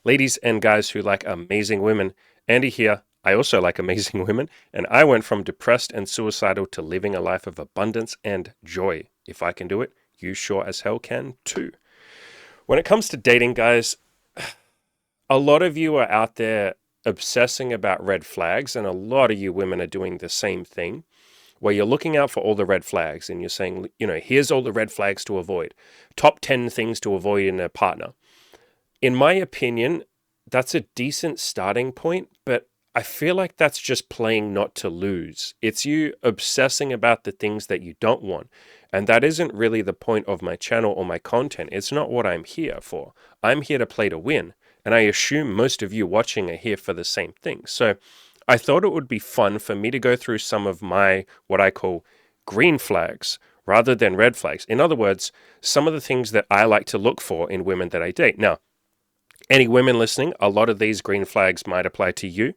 Ladies and guys who like amazing women, Andy here. I also like amazing women, and I went from depressed and suicidal to living a life of abundance and joy. If I can do it, you sure as hell can too. When it comes to dating, guys, a lot of you are out there obsessing about red flags, and a lot of you women are doing the same thing, where you're looking out for all the red flags and you're saying, here's all the red flags to avoid. Top 10 things to avoid in a partner. In my opinion, that's a decent starting point, but I feel like that's just playing not to lose. It's you obsessing about the things that you don't want. And that isn't really the point of my channel or my content. It's not what I'm here for. I'm here to play to win. And I assume most of you watching are here for the same thing. So I thought it would be fun for me to go through some of my, what I call green flags rather than red flags. In other words, some of the things that I like to look for in women that I date. Now, any women listening, a lot of these green flags might apply to you.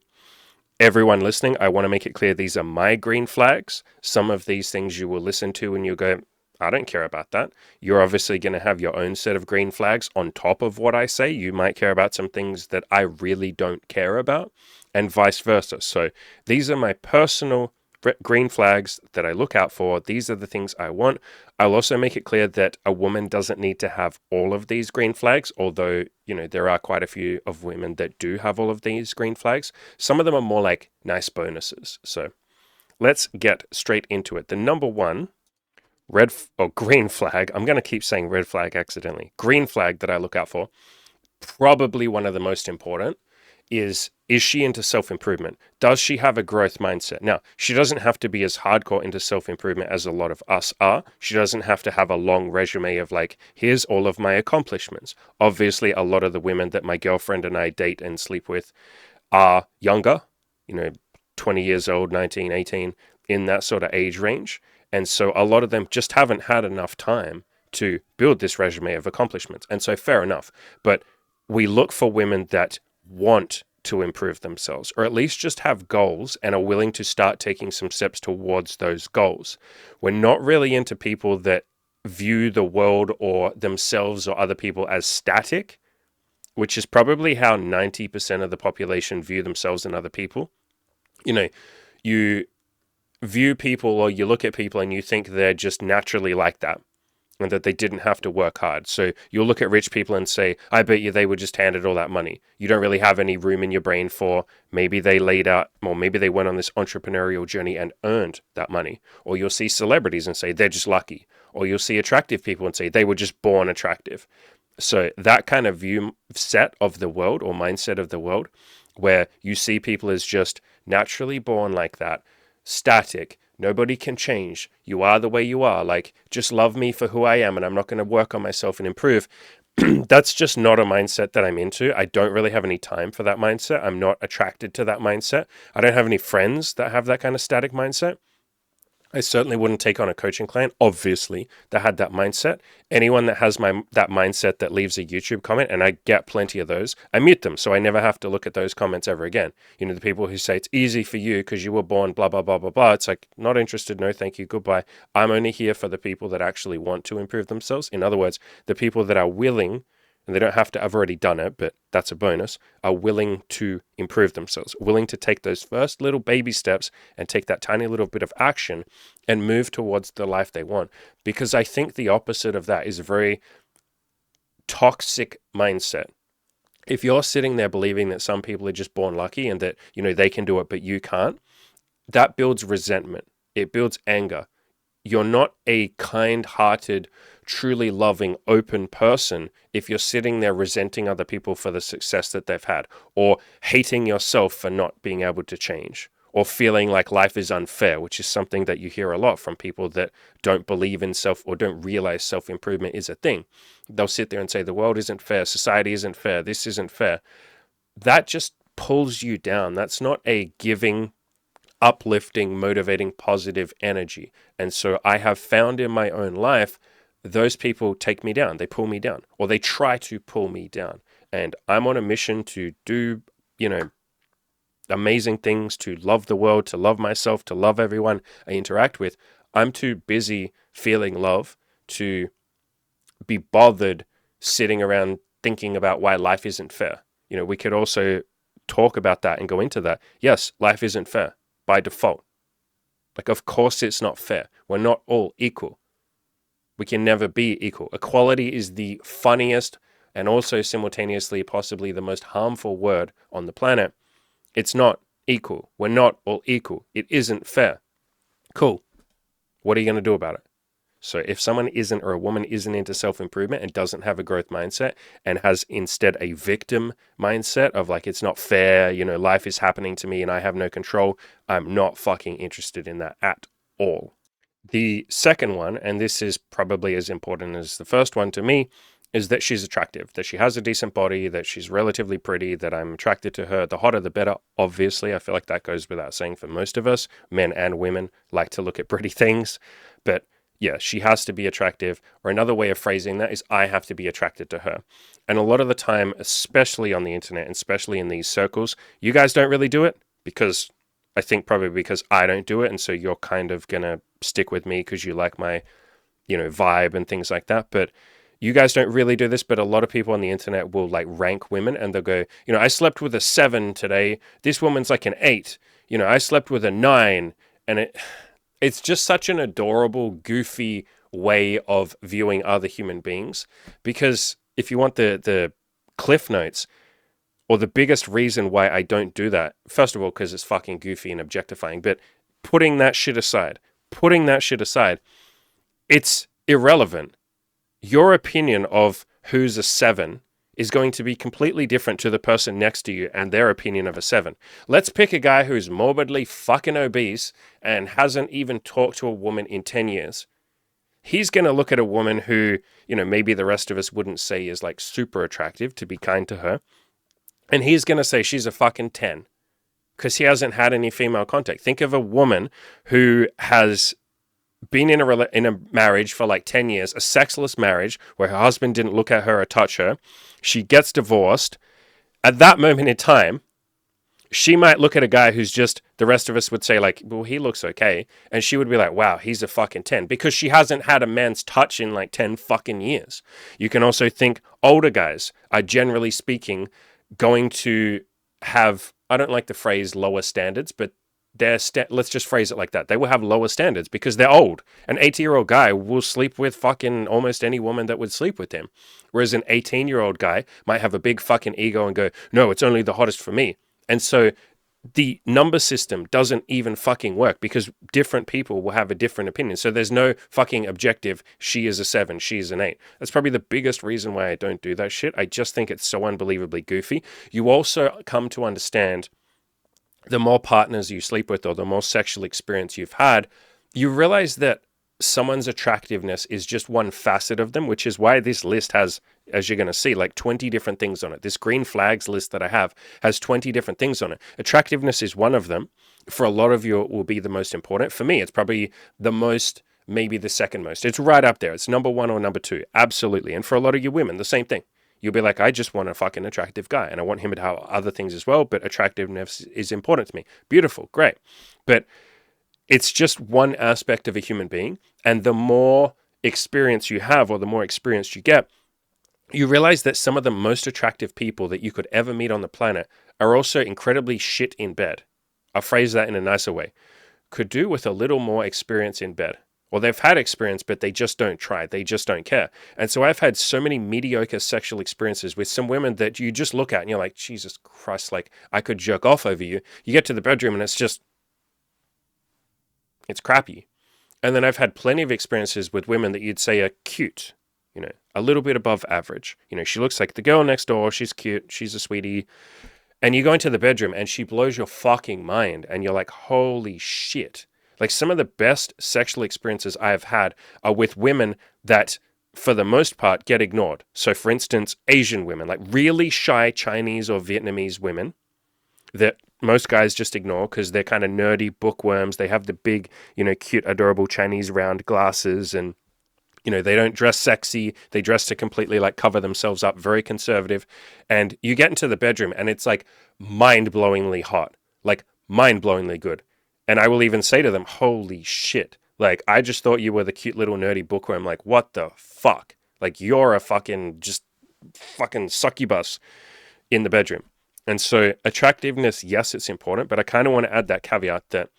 Everyone listening, I want to make it clear these are my green flags. Some of these things you will listen to and you'll go, I don't care about that. You're obviously going to have your own set of green flags on top of what I say. You might care about some things that I really don't care about, and vice versa. So these are my personal green flags that I look out for. These are the things I want. I'll also make it clear that a woman doesn't need to have all of these green flags, although, there are quite a few of women that do have all of these green flags. Some of them are more like nice bonuses. So let's get straight into it. The number one green flag, I'm going to keep saying red flag accidentally, green flag that I look out for, probably one of the most important, is she into self-improvement? Does she have a growth mindset? Now, she doesn't have to be as hardcore into self-improvement as a lot of us are. She doesn't have to have a long resume of like, here's all of my accomplishments. Obviously, a lot of the women that my girlfriend and I date and sleep with are younger, 20 years old, 19, 18, in that sort of age range. And so a lot of them just haven't had enough time to build this resume of accomplishments. And so fair enough. But we look for women that want to improve themselves, or at least just have goals and are willing to start taking some steps towards those goals. We're not really into people that view the world or themselves or other people as static, which is probably how 90% of the population view themselves and other people. You view people or you look at people and you think they're just naturally like that, and that they didn't have to work hard. So you'll look at rich people and say, I bet you they were just handed all that money. You don't really have any room in your brain for maybe they laid out, or maybe they went on this entrepreneurial journey and earned that money. Or you'll see celebrities and say they're just lucky. Or you'll see attractive people and say they were just born attractive. So that kind of view set of the world or mindset of the world, where you see people as just naturally born like that, static, nobody can change. You are the way you are. Like, just love me for who I am, and I'm not going to work on myself and improve. That's just not a mindset that I'm into. I don't really have any time for that mindset. I'm not attracted to that mindset. I don't have any friends that have that kind of static mindset. I certainly wouldn't take on a coaching client, obviously, that had that mindset. Anyone that has that mindset that leaves a YouTube comment, and I get plenty of those, I mute them so I never have to look at those comments ever again. The people who say it's easy for you because you were born blah, blah, blah, blah, blah. It's like, not interested, no thank you, goodbye. I'm only here for the people that actually want to improve themselves. In other words, the people that are willing, and they don't have to have already done it, but that's a bonus, are willing to improve themselves, willing to take those first little baby steps and take that tiny little bit of action and move towards the life they want. Because I think the opposite of that is a very toxic mindset. If you're sitting there believing that some people are just born lucky and that, they can do it, but you can't, that builds resentment. It builds anger. You're not a kind-hearted, truly loving, open person if you're sitting there resenting other people for the success that they've had, or hating yourself for not being able to change, or feeling like life is unfair, which is something that you hear a lot from people that don't believe in self or don't realize self-improvement is a thing. They'll sit there and say, the world isn't fair, society isn't fair, this isn't fair. That just pulls you down. That's not a giving, uplifting, motivating, positive energy. And so I have found in my own life, those people take me down. They pull me down, or they try to pull me down. And I'm on a mission to do, amazing things, to love the world, to love myself, to love everyone I interact with. I'm too busy feeling love to be bothered sitting around thinking about why life isn't fair. We could also talk about that and go into that. Yes, life isn't fair by default. Like, of course it's not fair. We're not all equal. We can never be equal. Equality is the funniest and also simultaneously possibly the most harmful word on the planet. It's not equal. We're not all equal. It isn't fair. Cool. What are you going to do about it? So if someone isn't, or a woman isn't, into self-improvement and doesn't have a growth mindset and has instead a victim mindset of like, it's not fair, life is happening to me and I have no control, I'm not fucking interested in that at all. The second one, and this is probably as important as the first one to me, is that she's attractive, that she has a decent body, that she's relatively pretty, that I'm attracted to her. The hotter, the better, obviously. I feel like that goes without saying for most of us. Men and women like to look at pretty things. But yeah, she has to be attractive. Or another way of phrasing that is I have to be attracted to her. And a lot of the time, especially on the internet, and especially in these circles, you guys don't really do it because I think probably because I don't do it. And so you're kind of going to stick with me because you like my, vibe and things like that. But you guys don't really do this, but a lot of people on the internet will like rank women and they'll go, I slept with a 7 today. This woman's like an 8. I slept with a 9. And it's just such an adorable, goofy way of viewing other human beings. Because if you want the cliff notes, or the biggest reason why I don't do that, first of all, because it's fucking goofy and objectifying, but putting that shit aside, it's irrelevant. Your opinion of who's a 7 is going to be completely different to the person next to you and their opinion of a 7. Let's pick a guy who's morbidly fucking obese and hasn't even talked to a woman in 10 years. He's going to look at a woman who, maybe the rest of us wouldn't say is like super attractive, to be kind to her. And he's going to say she's a fucking 10 because he hasn't had any female contact. Think of a woman who has been in a marriage for like 10 years, a sexless marriage where her husband didn't look at her or touch her. She gets divorced. At that moment in time, she might look at a guy who's just, the rest of us would say like, well, he looks okay. And she would be like, wow, he's a fucking 10 because she hasn't had a man's touch in like 10 fucking years. You can also think older guys are generally speaking going to have, I don't like the phrase lower standards, but let's just phrase it like that. They will have lower standards because they're old. An 80-year-old guy will sleep with fucking almost any woman that would sleep with him. Whereas an 18-year-old guy might have a big fucking ego and go, no, it's only the hottest for me. And so the number system doesn't even fucking work because different people will have a different opinion. So there's no fucking objective, she is a 7, she's an 8. That's probably the biggest reason why I don't do that shit. I just think it's so unbelievably goofy. You also come to understand the more partners you sleep with or the more sexual experience you've had, you realize that someone's attractiveness is just one facet of them, which is why this list has, as you're going to see, like 20 different things on it. This green flags list that I have has 20 different things on it. Attractiveness is one of them. For a lot of you, it will be the most important. For me, it's probably the most, maybe the second most. It's right up there. It's number 1 or number 2. Absolutely. And for a lot of you women, the same thing. You'll be like, I just want a fucking attractive guy and I want him to have other things as well, but attractiveness is important to me. Beautiful, great. But it's just one aspect of a human being. And the more experience you have or the more experience you get, you realize that some of the most attractive people that you could ever meet on the planet are also incredibly shit in bed. I'll phrase that in a nicer way. Could do with a little more experience in bed. Or they've had experience, but they just don't try. They just don't care. And so I've had so many mediocre sexual experiences with some women that you just look at and you're like, Jesus Christ, like I could jerk off over you. You get to the bedroom and it's crappy. And then I've had plenty of experiences with women that you'd say are cute, a little bit above average. She looks like the girl next door. She's cute. She's a sweetie. And you go into the bedroom and she blows your fucking mind. And you're like, holy shit. Like some of the best sexual experiences I have had are with women that, for the most part, get ignored. So for instance, Asian women, like really shy Chinese or Vietnamese women that most guys just ignore because they're kind of nerdy bookworms. They have the big, cute, adorable Chinese round glasses and, they don't dress sexy. They dress to completely like cover themselves up, very conservative. And you get into the bedroom and it's like mind-blowingly hot, like mind-blowingly good. And I will even say to them, holy shit. Like, I just thought you were the cute little nerdy bookworm. Like, what the fuck? Like, you're a fucking succubus. in the bedroom. And so attractiveness, yes, it's important, but I kind of want to add that caveat that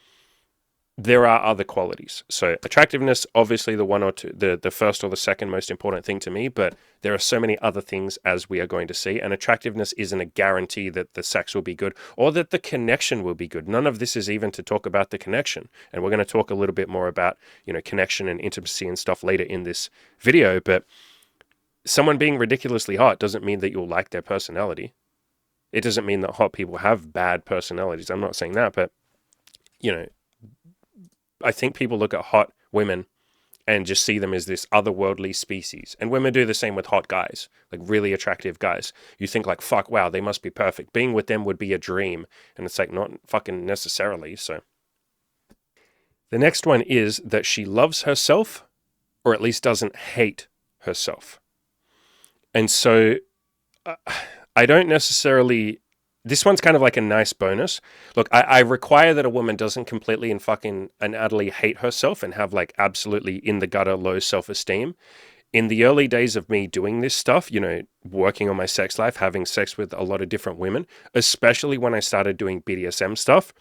there are other qualities. So attractiveness, obviously the one or two, the first or the second most important thing to me, but there are so many other things as we are going to see. And attractiveness isn't a guarantee that the sex will be good or that the connection will be good. None of this is even to talk about the connection. And we're going to talk a little bit more about, connection and intimacy and stuff later in this video. But someone being ridiculously hot doesn't mean that you'll like their personality. It doesn't mean that hot people have bad personalities. I'm not saying that, but, I think people look at hot women and just see them as this otherworldly species. And women do the same with hot guys, like really attractive guys. You think like, fuck, wow, they must be perfect. Being with them would be a dream. And it's like, not fucking necessarily. So the next one is that she loves herself, or at least doesn't hate herself. And so I don't necessarily... This one's kind of like a nice bonus. Look, I require that a woman doesn't completely and utterly hate herself and have like absolutely in the gutter low self-esteem. In the early days of me doing this stuff, working on my sex life, having sex with a lot of different women, especially when I started doing BDSM stuff,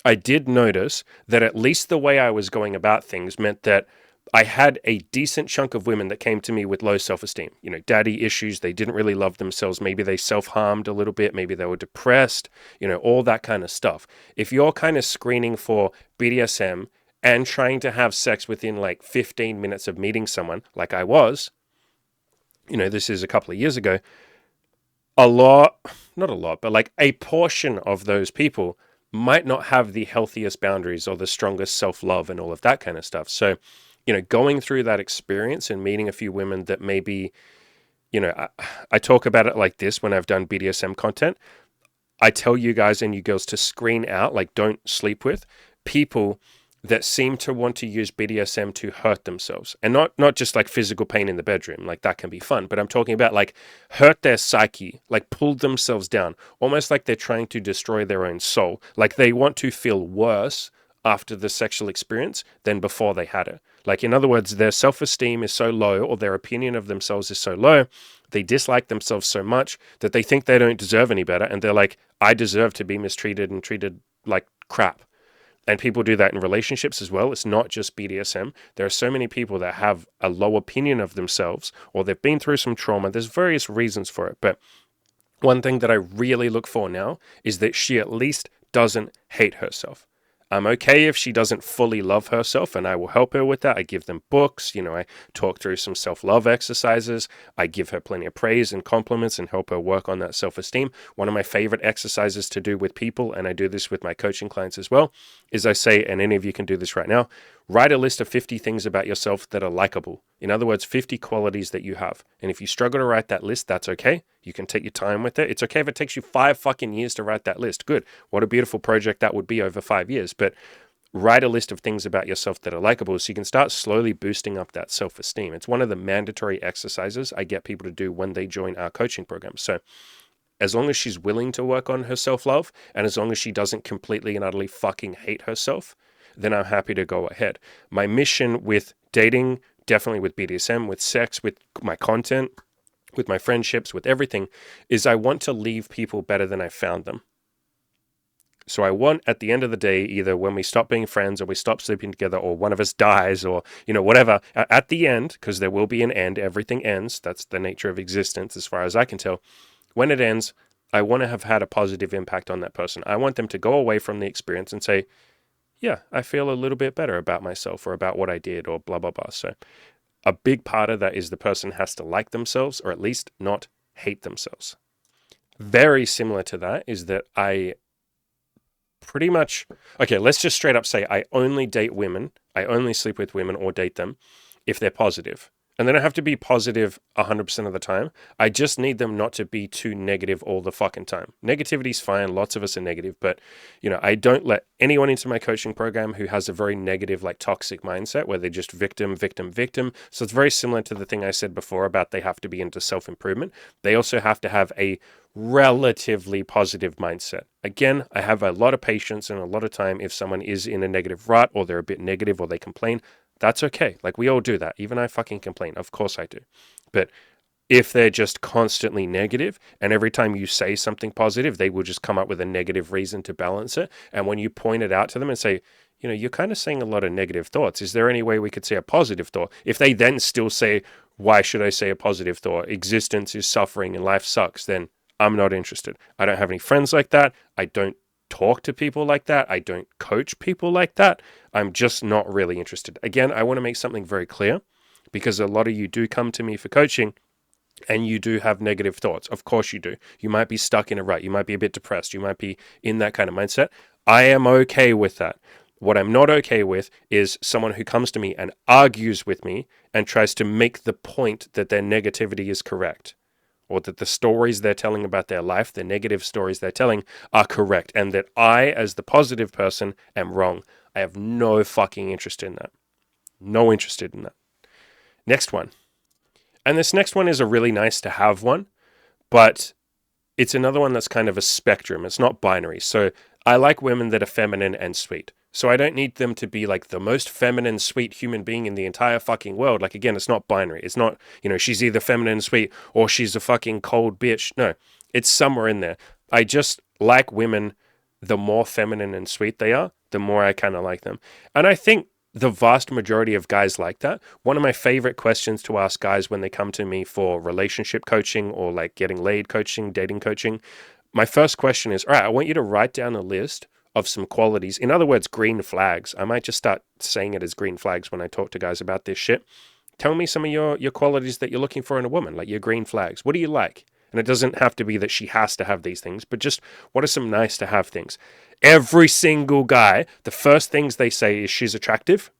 I did notice that at least the way I was going about things meant that I had a decent chunk of women that came to me with low self-esteem, daddy issues. They didn't really love themselves. Maybe they self-harmed a little bit. Maybe they were depressed, all that kind of stuff. If you're kind of screening for BDSM and trying to have sex within like 15 minutes of meeting someone, like I was, this is a couple of years ago, not a lot, but like a portion of those people might not have the healthiest boundaries or the strongest self-love and all of that kind of stuff. So, going through that experience and meeting a few women that maybe, I talk about it like this when I've done BDSM content. I tell you guys and you girls to screen out, like don't sleep with people that seem to want to use BDSM to hurt themselves. And not just like physical pain in the bedroom, like that can be fun, but I'm talking about like hurt their psyche, like pull themselves down, almost like they're trying to destroy their own soul. Like they want to feel worse after the sexual experience than before they had it. Like, in other words, their self-esteem is so low or their opinion of themselves is so low, they dislike themselves so much that they think they don't deserve any better. And they're like, I deserve to be mistreated and treated like crap. And people do that in relationships as well. It's not just BDSM. There are so many people that have a low opinion of themselves or they've been through some trauma. There's various reasons for it. But one thing that I really look for now is that she at least doesn't hate herself. I'm okay if she doesn't fully love herself, and I will help her with that. I give them books, I talk through some self-love exercises. I give her plenty of praise and compliments and help her work on that self-esteem. One of my favorite exercises to do with people, and I do this with my coaching clients as well, is I say, and any of you can do this right now, write a list of 50 things about yourself that are likable. In other words, 50 qualities that you have. And if you struggle to write that list, that's okay. You can take your time with it. It's okay if it takes you 5 fucking years to write that list. Good. What a beautiful project that would be over 5 years. But write a list of things about yourself that are likable so you can start slowly boosting up that self-esteem. It's one of the mandatory exercises I get people to do when they join our coaching program. So as long as she's willing to work on her self-love and as long as she doesn't completely and utterly fucking hate herself, then I'm happy to go ahead. My mission with dating, definitely with BDSM, with sex, with my content, with my friendships, with everything, is I want to leave people better than I found them. So I want, at the end of the day, either when we stop being friends or we stop sleeping together or one of us dies or, whatever, at the end, because there will be an end, everything ends. That's the nature of existence as far as I can tell. When it ends, I want to have had a positive impact on that person. I want them to go away from the experience and say, yeah, I feel a little bit better about myself or about what I did or blah, blah, blah. So a big part of that is the person has to like themselves or at least not hate themselves. Very similar to that is that I pretty much, okay, let's just straight up say I only date women, I only sleep with women or date them if they're positive. And they don't have to be positive 100% of the time. I just need them not to be too negative all the fucking time. Negativity's fine. Lots of us are negative. But, I don't let anyone into my coaching program who has a very negative, like toxic mindset where they're just victim, victim, victim. So it's very similar to the thing I said before about they have to be into self-improvement. They also have to have a relatively positive mindset. Again, I have a lot of patience and a lot of time if someone is in a negative rut or they're a bit negative or they complain. That's okay. Like we all do that. Even I fucking complain. Of course I do. But if they're just constantly negative, and every time you say something positive, they will just come up with a negative reason to balance it. And when you point it out to them and say, you're kind of saying a lot of negative thoughts. Is there any way we could say a positive thought? If they then still say, why should I say a positive thought? Existence is suffering and life sucks, then I'm not interested. I don't have any friends like that. I don't talk to people like that. I don't coach people like that. I'm just not really interested. Again, I want to make something very clear, because a lot of you do come to me for coaching and you do have negative thoughts. Of course you do. You might be stuck in a rut. You might be a bit depressed. You might be in that kind of mindset. I am okay with that. What I'm not okay with is someone who comes to me and argues with me and tries to make the point that their negativity is correct, or that the stories they're telling about their life, the negative stories they're telling, are correct, and that I, as the positive person, am wrong. I have no fucking interest in that. No interest in that. Next one. And this next one is a really nice to have one, but it's another one that's kind of a spectrum. It's not binary. So I like women that are feminine and sweet. So I don't need them to be like the most feminine, sweet human being in the entire fucking world. Like, again, it's not binary. It's not, she's either feminine and sweet or she's a fucking cold bitch. No, it's somewhere in there. I just like women, the more feminine and sweet they are, the more I kind of like them. And I think the vast majority of guys like that. One of my favorite questions to ask guys when they come to me for relationship coaching or like getting laid coaching, dating coaching, my first question is, all right, I want you to write down a list of some qualities. In other words, green flags. I might just start saying it as green flags when I talk to guys about this shit. Tell me some of your qualities that you're looking for in a woman, like your green flags. What do you like? And it doesn't have to be that she has to have these things, but just what are some nice to have things? Every single guy, the first things they say is she's attractive,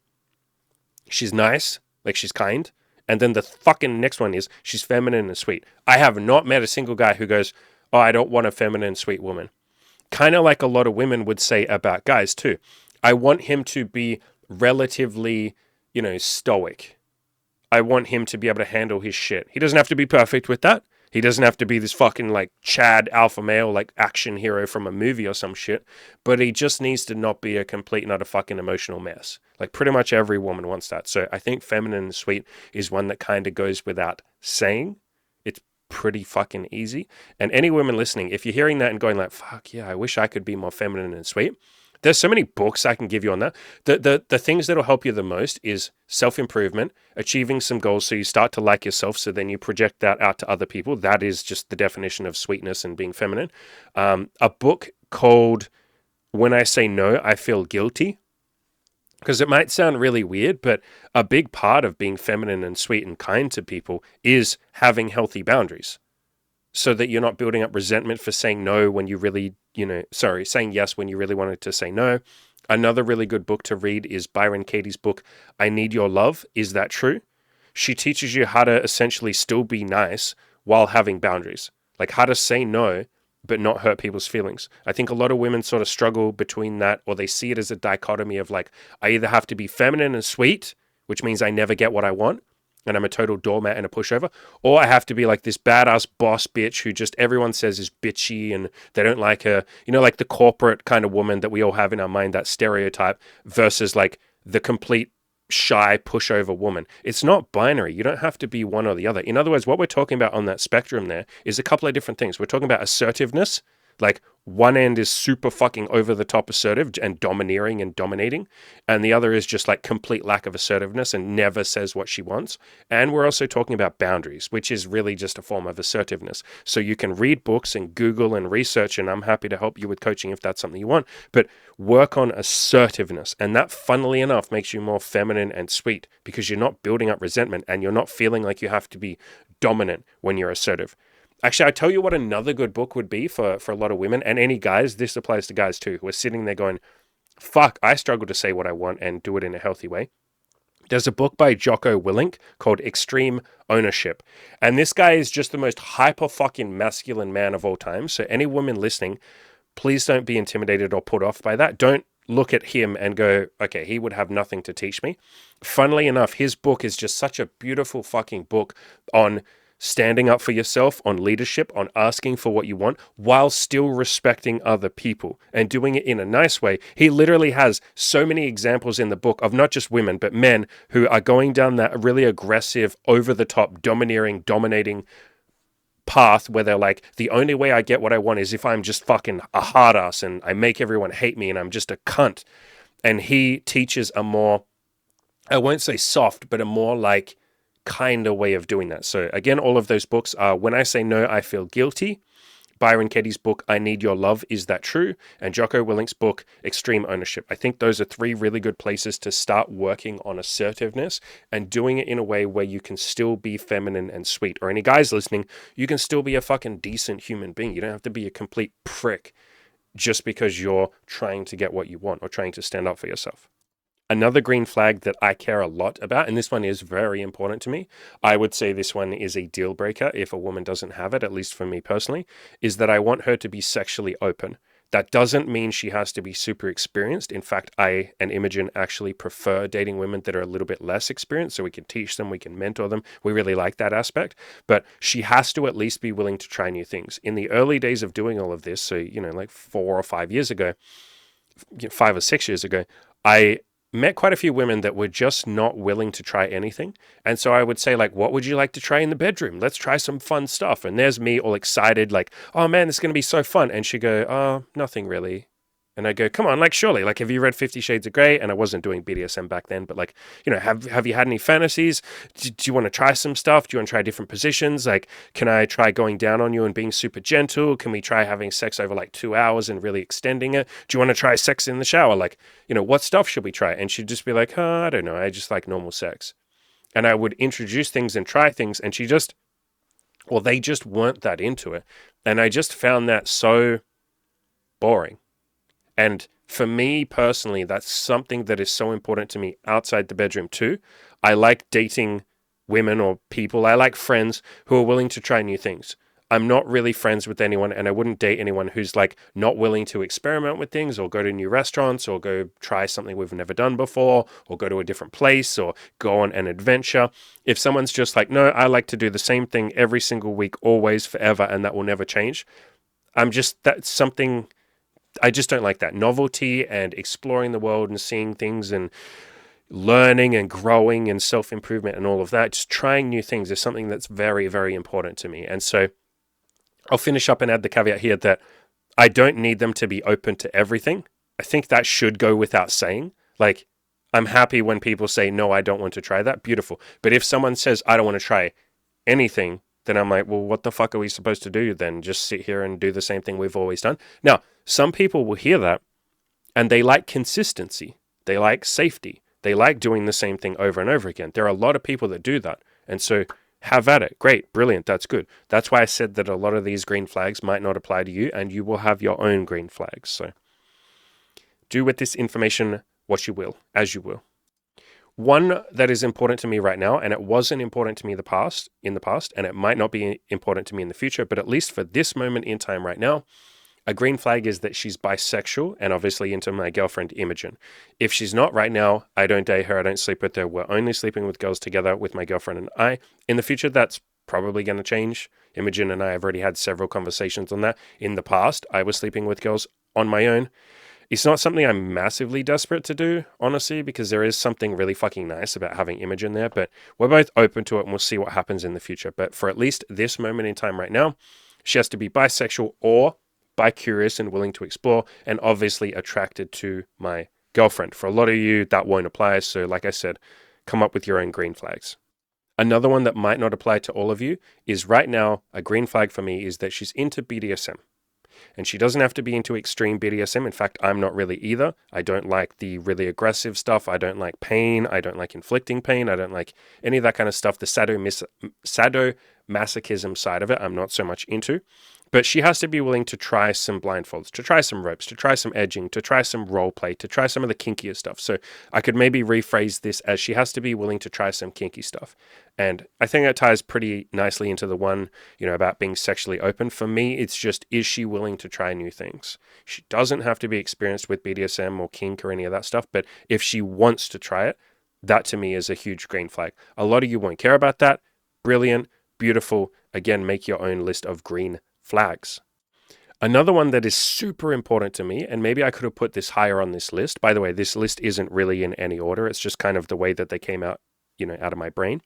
she's nice, like she's kind, and then the fucking next one is she's feminine and sweet. I have not met a single guy who goes, oh, I don't want a feminine and sweet woman. Kind of like a lot of women would say about guys too. I want him to be relatively, stoic. I want him to be able to handle his shit. He doesn't have to be perfect with that. He doesn't have to be this fucking like Chad alpha male, like action hero from a movie or some shit. But he just needs to not be a complete and utter fucking emotional mess. Like pretty much every woman wants that. So I think feminine and sweet is one that kind of goes without saying. It's pretty fucking easy. And any women listening, if you're hearing that and going like, fuck yeah, I wish I could be more feminine and sweet. There's so many books I can give you on that. The things that'll help you the most is self-improvement, achieving some goals so you start to like yourself, so then you project that out to other people. That is just the definition of sweetness and being feminine. A book called When I Say No, I Feel Guilty. Because it might sound really weird, but a big part of being feminine and sweet and kind to people is having healthy boundaries, so that you're not building up resentment for saying no when you really, saying yes when you really wanted to say no. Another really good book to read is Byron Katie's book, I Need Your Love. Is That True? She teaches you how to essentially still be nice while having boundaries, like how to say no, but not hurt people's feelings. I think a lot of women sort of struggle between that, or they see it as a dichotomy of like, I either have to be feminine and sweet, which means I never get what I want, and I'm a total doormat and a pushover, or I have to be like this badass boss bitch who just everyone says is bitchy and they don't like her, like the corporate kind of woman that we all have in our mind, that stereotype, versus like the complete shy pushover woman. It's not binary. You don't have to be one or the other. In other words, what we're talking about on that spectrum there is a couple of different things. We're talking about assertiveness, like one end is super fucking over the top assertive and domineering and dominating, and the other is just like complete lack of assertiveness and never says what she wants. And we're also talking about boundaries, which is really just a form of assertiveness. So you can read books and Google and research, and I'm happy to help you with coaching if that's something you want, but work on assertiveness. And that, funnily enough, makes you more feminine and sweet, because you're not building up resentment and you're not feeling like you have to be dominant when you're assertive. Actually, I tell you what another good book would be for a lot of women, and any guys, this applies to guys too, who are sitting there going, fuck, I struggle to say what I want and do it in a healthy way. There's a book by Jocko Willink called Extreme Ownership. And this guy is just the most hyper fucking masculine man of all time. So any woman listening, please don't be intimidated or put off by that. Don't look at him and go, okay, he would have nothing to teach me. Funnily enough, his book is just such a beautiful fucking book on standing up for yourself, on leadership, on asking for what you want, while still respecting other people and doing it in a nice way. He literally has so many examples in the book of not just women, but men who are going down that really aggressive, over-the-top, dominating path where they're like, the only way I get what I want is if I'm just fucking a hard ass and I make everyone hate me and I'm just a cunt. And he teaches a more, I won't say soft, but a more like kind of way of doing that. So again, all of those books are When I Say No, I Feel Guilty, Byron Katie's book, I Need Your Love, Is That True? And Jocko Willink's book, Extreme Ownership. I think those are 3 really good places to start working on assertiveness and doing it in a way where you can still be feminine and sweet. Or any guys listening, you can still be a fucking decent human being. You don't have to be a complete prick just because you're trying to get what you want or trying to stand up for yourself. Another green flag that I care a lot about, and this one is very important to me, I would say this one is a deal breaker if a woman doesn't have it, at least for me personally, is that I want her to be sexually open. That doesn't mean she has to be super experienced. In fact, I and Imogen actually prefer dating women that are a little bit less experienced, so we can teach them, we can mentor them. We really like that aspect. But she has to at least be willing to try new things. In the early days of doing all of this, so, like 4 or 5 years ago, 5 or 6 years ago, I met quite a few women that were just not willing to try anything. And so I would say, like, what would you like to try in the bedroom? Let's try some fun stuff. And there's me all excited, like, oh man, this is going to be so fun. And she'd go, oh, nothing really. And I go, come on, like, surely, like, have you read 50 Shades of Grey? And I wasn't doing BDSM back then, but like, have you had any fantasies? Do you want to try some stuff? Do you want to try different positions? Like, can I try going down on you and being super gentle? Can we try having sex over like 2 hours and really extending it? Do you want to try sex in the shower? Like, what stuff should we try? And she'd just be like, oh, I don't know. I just like normal sex. And I would introduce things and try things. And they just weren't that into it. And I just found that so boring. And for me personally, that's something that is so important to me outside the bedroom too. I like dating women or people. I like friends who are willing to try new things. I'm not really friends with anyone, and I wouldn't date anyone who's like not willing to experiment with things or go to new restaurants or go try something we've never done before or go to a different place or go on an adventure. If someone's just like, no, I like to do the same thing every single week, always, forever, and that will never change. That's something... I just don't like that. Novelty and exploring the world and seeing things and learning and growing and self-improvement and all of that, just trying new things is something that's very, very important to me. And so I'll finish up and add the caveat here that I don't need them to be open to everything. I think that should go without saying. Like, I'm happy when people say, no, I don't want to try that. Beautiful. But if someone says, I don't want to try anything, then I'm like, well, what the fuck are we supposed to do then? Just sit here and do the same thing we've always done? Now, some people will hear that and they like consistency. They like safety. They like doing the same thing over and over again. There are a lot of people that do that. And so have at it. Great. Brilliant. That's good. That's why I said that a lot of these green flags might not apply to you and you will have your own green flags. So do with this information what you will, as you will. One that is important to me right now, and it wasn't important to me in the past, and it might not be important to me in the future, but at least for this moment in time right now, a green flag is that she's bisexual and obviously into my girlfriend, Imogen. If she's not right now, I don't date her, I don't sleep with her. We're only sleeping with girls together with my girlfriend and I. In the future, that's probably going to change. Imogen and I have already had several conversations on that. In the past, I was sleeping with girls on my own. It's not something I'm massively desperate to do, honestly, because there is something really fucking nice about having Imogen there, but we're both open to it and we'll see what happens in the future. But for at least this moment in time right now, she has to be bisexual or bi-curious and willing to explore, and obviously attracted to my girlfriend. For a lot of you, that won't apply, so like I said, come up with your own green flags. Another one that might not apply to all of you is right now, a green flag for me is that she's into BDSM. And she doesn't have to be into extreme BDSM. In fact, I'm not really either. I don't like the really aggressive stuff. I don't like pain. I don't like inflicting pain. I don't like any of that kind of stuff. The sadomasochism side of it, I'm not so much into. But she has to be willing to try some blindfolds, to try some ropes, to try some edging, to try some role play, to try some of the kinkier stuff. So I could maybe rephrase this as she has to be willing to try some kinky stuff. And I think that ties pretty nicely into the one, about being sexually open. For me, it's just, is she willing to try new things? She doesn't have to be experienced with BDSM or kink or any of that stuff. But if she wants to try it, that to me is a huge green flag. A lot of you won't care about that. Brilliant. beautiful. Again, make your own list of green flags. Another one that is super important to me, and maybe I could have put this higher on this list. By the way, this list isn't really in any order. It's just kind of the way that they came out, out of my brain.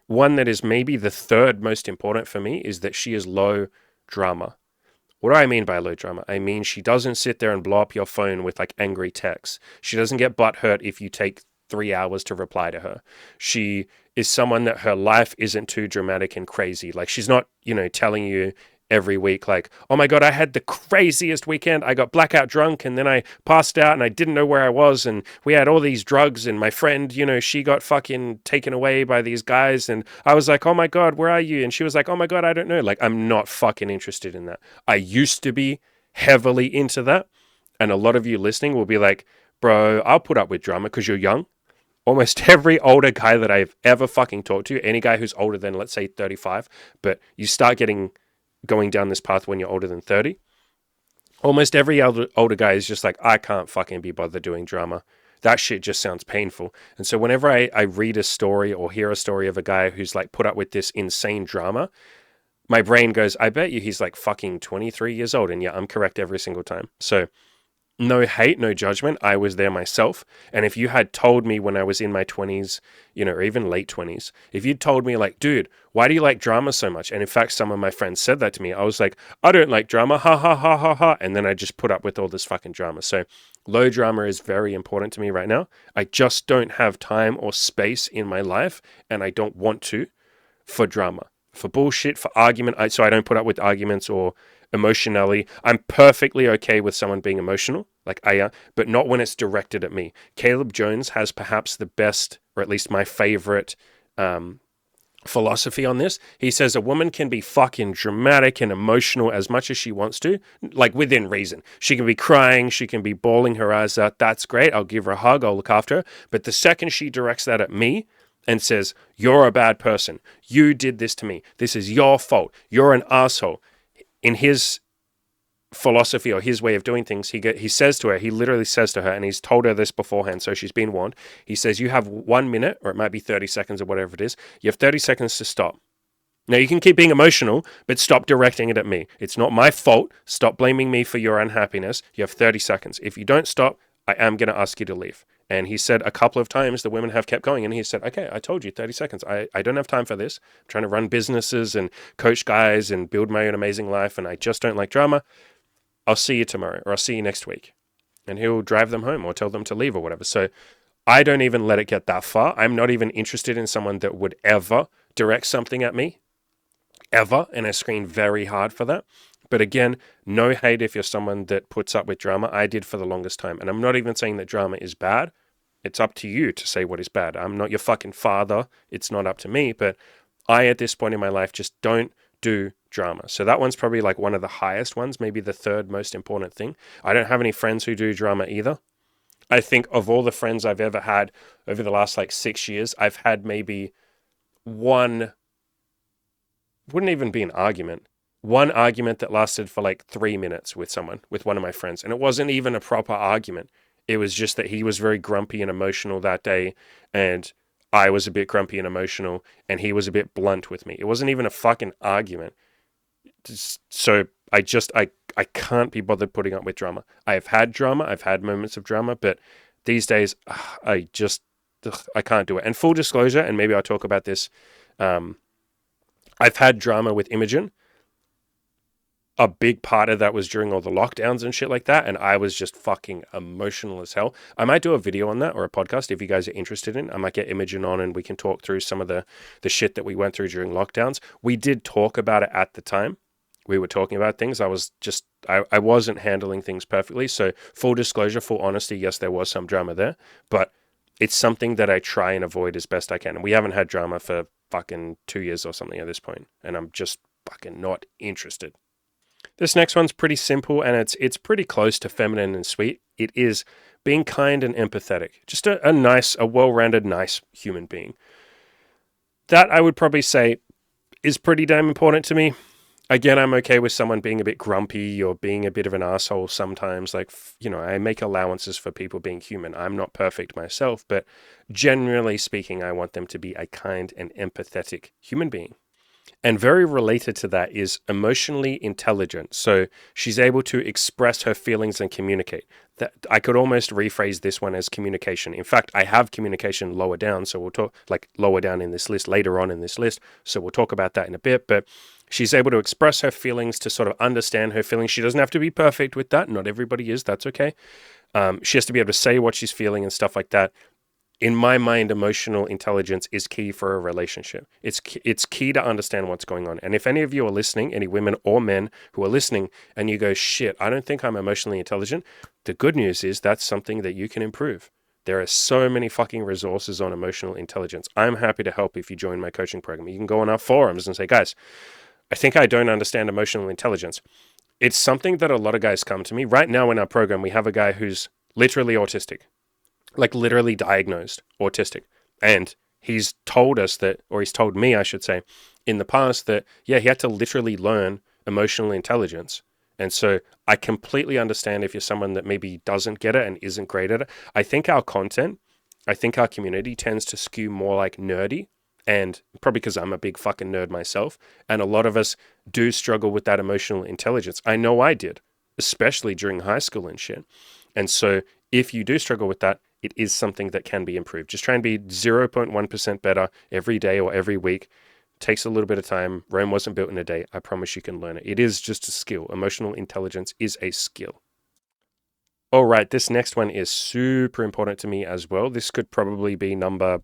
One that is maybe the third most important for me is that she is low drama. What do I mean by low drama? I mean, she doesn't sit there and blow up your phone with like angry texts. She doesn't get butthurt if you take 3 hours to reply to her. She is someone that her life isn't too dramatic and crazy. Like she's not, telling you every week like, oh my God, I had the craziest weekend. I got blackout drunk and then I passed out and I didn't know where I was and we had all these drugs and my friend, she got fucking taken away by these guys and I was like, oh my God, where are you? And she was like, oh my God, I don't know. Like, I'm not fucking interested in that. I used to be heavily into that. And a lot of you listening will be like, bro, I'll put up with drama because you're young. Almost every older guy that I've ever fucking talked to, any guy who's older than, let's say, 35, but you start going down this path when you're older than 30, almost every older guy is just like, I can't fucking be bothered doing drama. That shit just sounds painful. And so whenever I read a story or hear a story of a guy who's like put up with this insane drama, my brain goes, I bet you he's like fucking 23 years old. And yeah, I'm correct every single time. So no hate, no judgment. I was there myself. And if you had told me when I was in my 20s, or even late 20s, if you'd told me like, dude, why do you like drama so much? And in fact, some of my friends said that to me. I was like, I don't like drama. Ha ha ha ha ha. And then I just put up with all this fucking drama. So low drama is very important to me right now. I just don't have time or space in my life. And I don't want to for drama, for bullshit, for argument. So I don't put up with arguments or emotionally. I'm perfectly okay with someone being emotional, like Aya, but not when it's directed at me. Caleb Jones has perhaps the best, or at least my favorite, philosophy on this. He says a woman can be fucking dramatic and emotional as much as she wants to, like within reason. She can be crying, she can be bawling her eyes out. That's great. I'll give her a hug, I'll look after her. But the second she directs that at me, and says, you're a bad person. You did this to me. This is your fault. You're an asshole. In his philosophy or his way of doing things, he says to her, he literally says to her, and he's told her this beforehand, so she's been warned. He says, you have 1 minute, or it might be 30 seconds or whatever it is. You have 30 seconds to stop. Now, you can keep being emotional, but stop directing it at me. It's not my fault. Stop blaming me for your unhappiness. You have 30 seconds. If you don't stop, I am going to ask you to leave. And he said a couple of times the women have kept going. And he said, okay, I told you 30 seconds. I don't have time for this. I'm trying to run businesses and coach guys and build my own amazing life. And I just don't like drama. I'll see you tomorrow, or I'll see you next week. And he'll drive them home or tell them to leave or whatever. So I don't even let it get that far. I'm not even interested in someone that would ever direct something at me. Ever. And I screen very hard for that. But again, no hate if you're someone that puts up with drama. I did for the longest time. And I'm not even saying that drama is bad. It's up to you to say what is bad. I'm not your fucking father. It's not up to me. But I, at this point in my life, just don't do drama. So that one's probably like one of the highest ones, maybe the third most important thing. I don't have any friends who do drama either. I think of all the friends I've ever had over the last like 6 years, I've had maybe one, wouldn't even be an argument. One argument that lasted for like 3 minutes with one of my friends. And it wasn't even a proper argument. It was just that he was very grumpy and emotional that day. And I was a bit grumpy and emotional. And he was a bit blunt with me. It wasn't even a fucking argument. So I can't be bothered putting up with drama. I have had drama. I've had moments of drama. But these days, I can't do it. And full disclosure, and maybe I'll talk about this. I've had drama with Imogen. A big part of that was during all the lockdowns and shit like that. And I was just fucking emotional as hell. I might do a video on that or a podcast if you guys are interested in. I might get Imogen on and we can talk through some of the shit that we went through during lockdowns. We did talk about it at the time. We were talking about things. I wasn't handling things perfectly. So full disclosure, full honesty, yes, there was some drama there. But it's something that I try and avoid as best I can. And we haven't had drama for fucking 2 years or something at this point. And I'm just fucking not interested. This next one's pretty simple and it's pretty close to feminine and sweet. It is being kind and empathetic. Just a well-rounded, nice human being. That I would probably say is pretty damn important to me. Again, I'm okay with someone being a bit grumpy or being a bit of an asshole sometimes. Like, I make allowances for people being human. I'm not perfect myself, but generally speaking, I want them to be a kind and empathetic human being. And very related to that is emotionally intelligent. So she's able to express her feelings and communicate. That I could almost rephrase this one as communication. In fact, I have communication lower down. So we'll talk like lower down in this list, later on in this list. So we'll talk about that in a bit. But she's able to express her feelings, to sort of understand her feelings. She doesn't have to be perfect with that. Not everybody is. That's okay. She has to be able to say what she's feeling and stuff like that. In my mind, emotional intelligence is key for a relationship. It's key to understand what's going on. And if any of you are listening, any women or men who are listening, and you go, shit, I don't think I'm emotionally intelligent, the good news is that's something that you can improve. There are so many fucking resources on emotional intelligence. I'm happy to help if you join my coaching program. You can go on our forums and say, guys, I think I don't understand emotional intelligence. It's something that a lot of guys come to me. Right now in our program, we have a guy who's literally autistic. Like literally diagnosed autistic. And he's told us that, or he's told me, I should say, in the past that, yeah, he had to literally learn emotional intelligence. And so I completely understand if you're someone that maybe doesn't get it and isn't great at it. I think our content, I think our community tends to skew more like nerdy. And probably because I'm a big fucking nerd myself. And a lot of us do struggle with that emotional intelligence. I know I did, especially during high school and shit. And so if you do struggle with that, it is something that can be improved. Just try and be 0.1% better every day or every week. Takes a little bit of time. Rome wasn't built in a day. I promise you can learn it. It is just a skill. Emotional intelligence is a skill. All right, this next one is super important to me as well. This could probably be number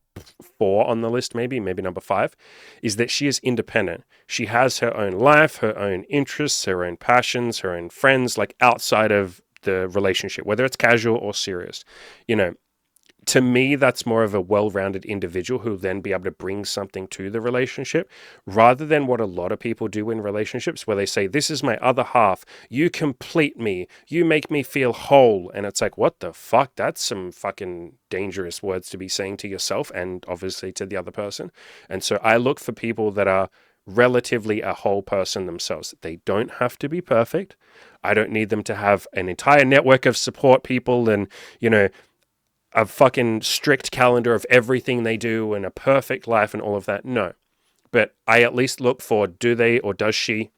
4 on the list, maybe number 5, is that she is independent. She has her own life, her own interests, her own passions, her own friends, like outside of the relationship, whether it's casual or serious. You know, to me, that's more of a well-rounded individual who will then be able to bring something to the relationship rather than what a lot of people do in relationships where they say, this is my other half. You complete me. You make me feel whole. And it's like, what the fuck? That's some fucking dangerous words to be saying to yourself and obviously to the other person. And so I look for people that are relatively a whole person themselves. They don't have to be perfect. I don't need them to have an entire network of support people and, you know, a fucking strict calendar of everything they do and a perfect life and all of that. No. But I at least look for, do they or does she,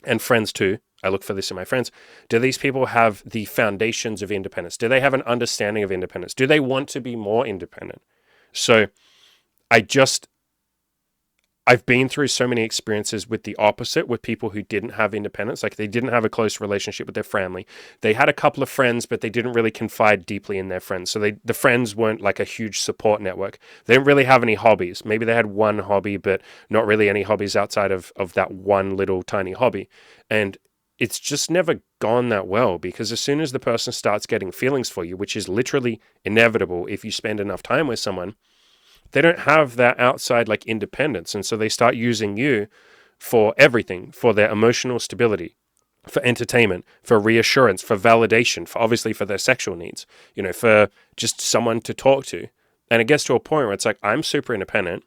and friends too, I look for this in my friends, do these people have the foundations of independence? Do they have an understanding of independence? Do they want to be more independent? So I've been through so many experiences with the opposite, with people who didn't have independence, like they didn't have a close relationship with their family. They had a couple of friends, but they didn't really confide deeply in their friends. So the friends weren't like a huge support network. They didn't really have any hobbies. Maybe they had one hobby, but not really any hobbies outside of that one little tiny hobby. And it's just never gone that well because as soon as the person starts getting feelings for you, which is literally inevitable if you spend enough time with someone, they don't have that outside like independence. And so they start using you for everything, for their emotional stability, for entertainment, for reassurance, for validation, for obviously for their sexual needs, you know, for just someone to talk to. And it gets to a point where it's like, I'm super independent,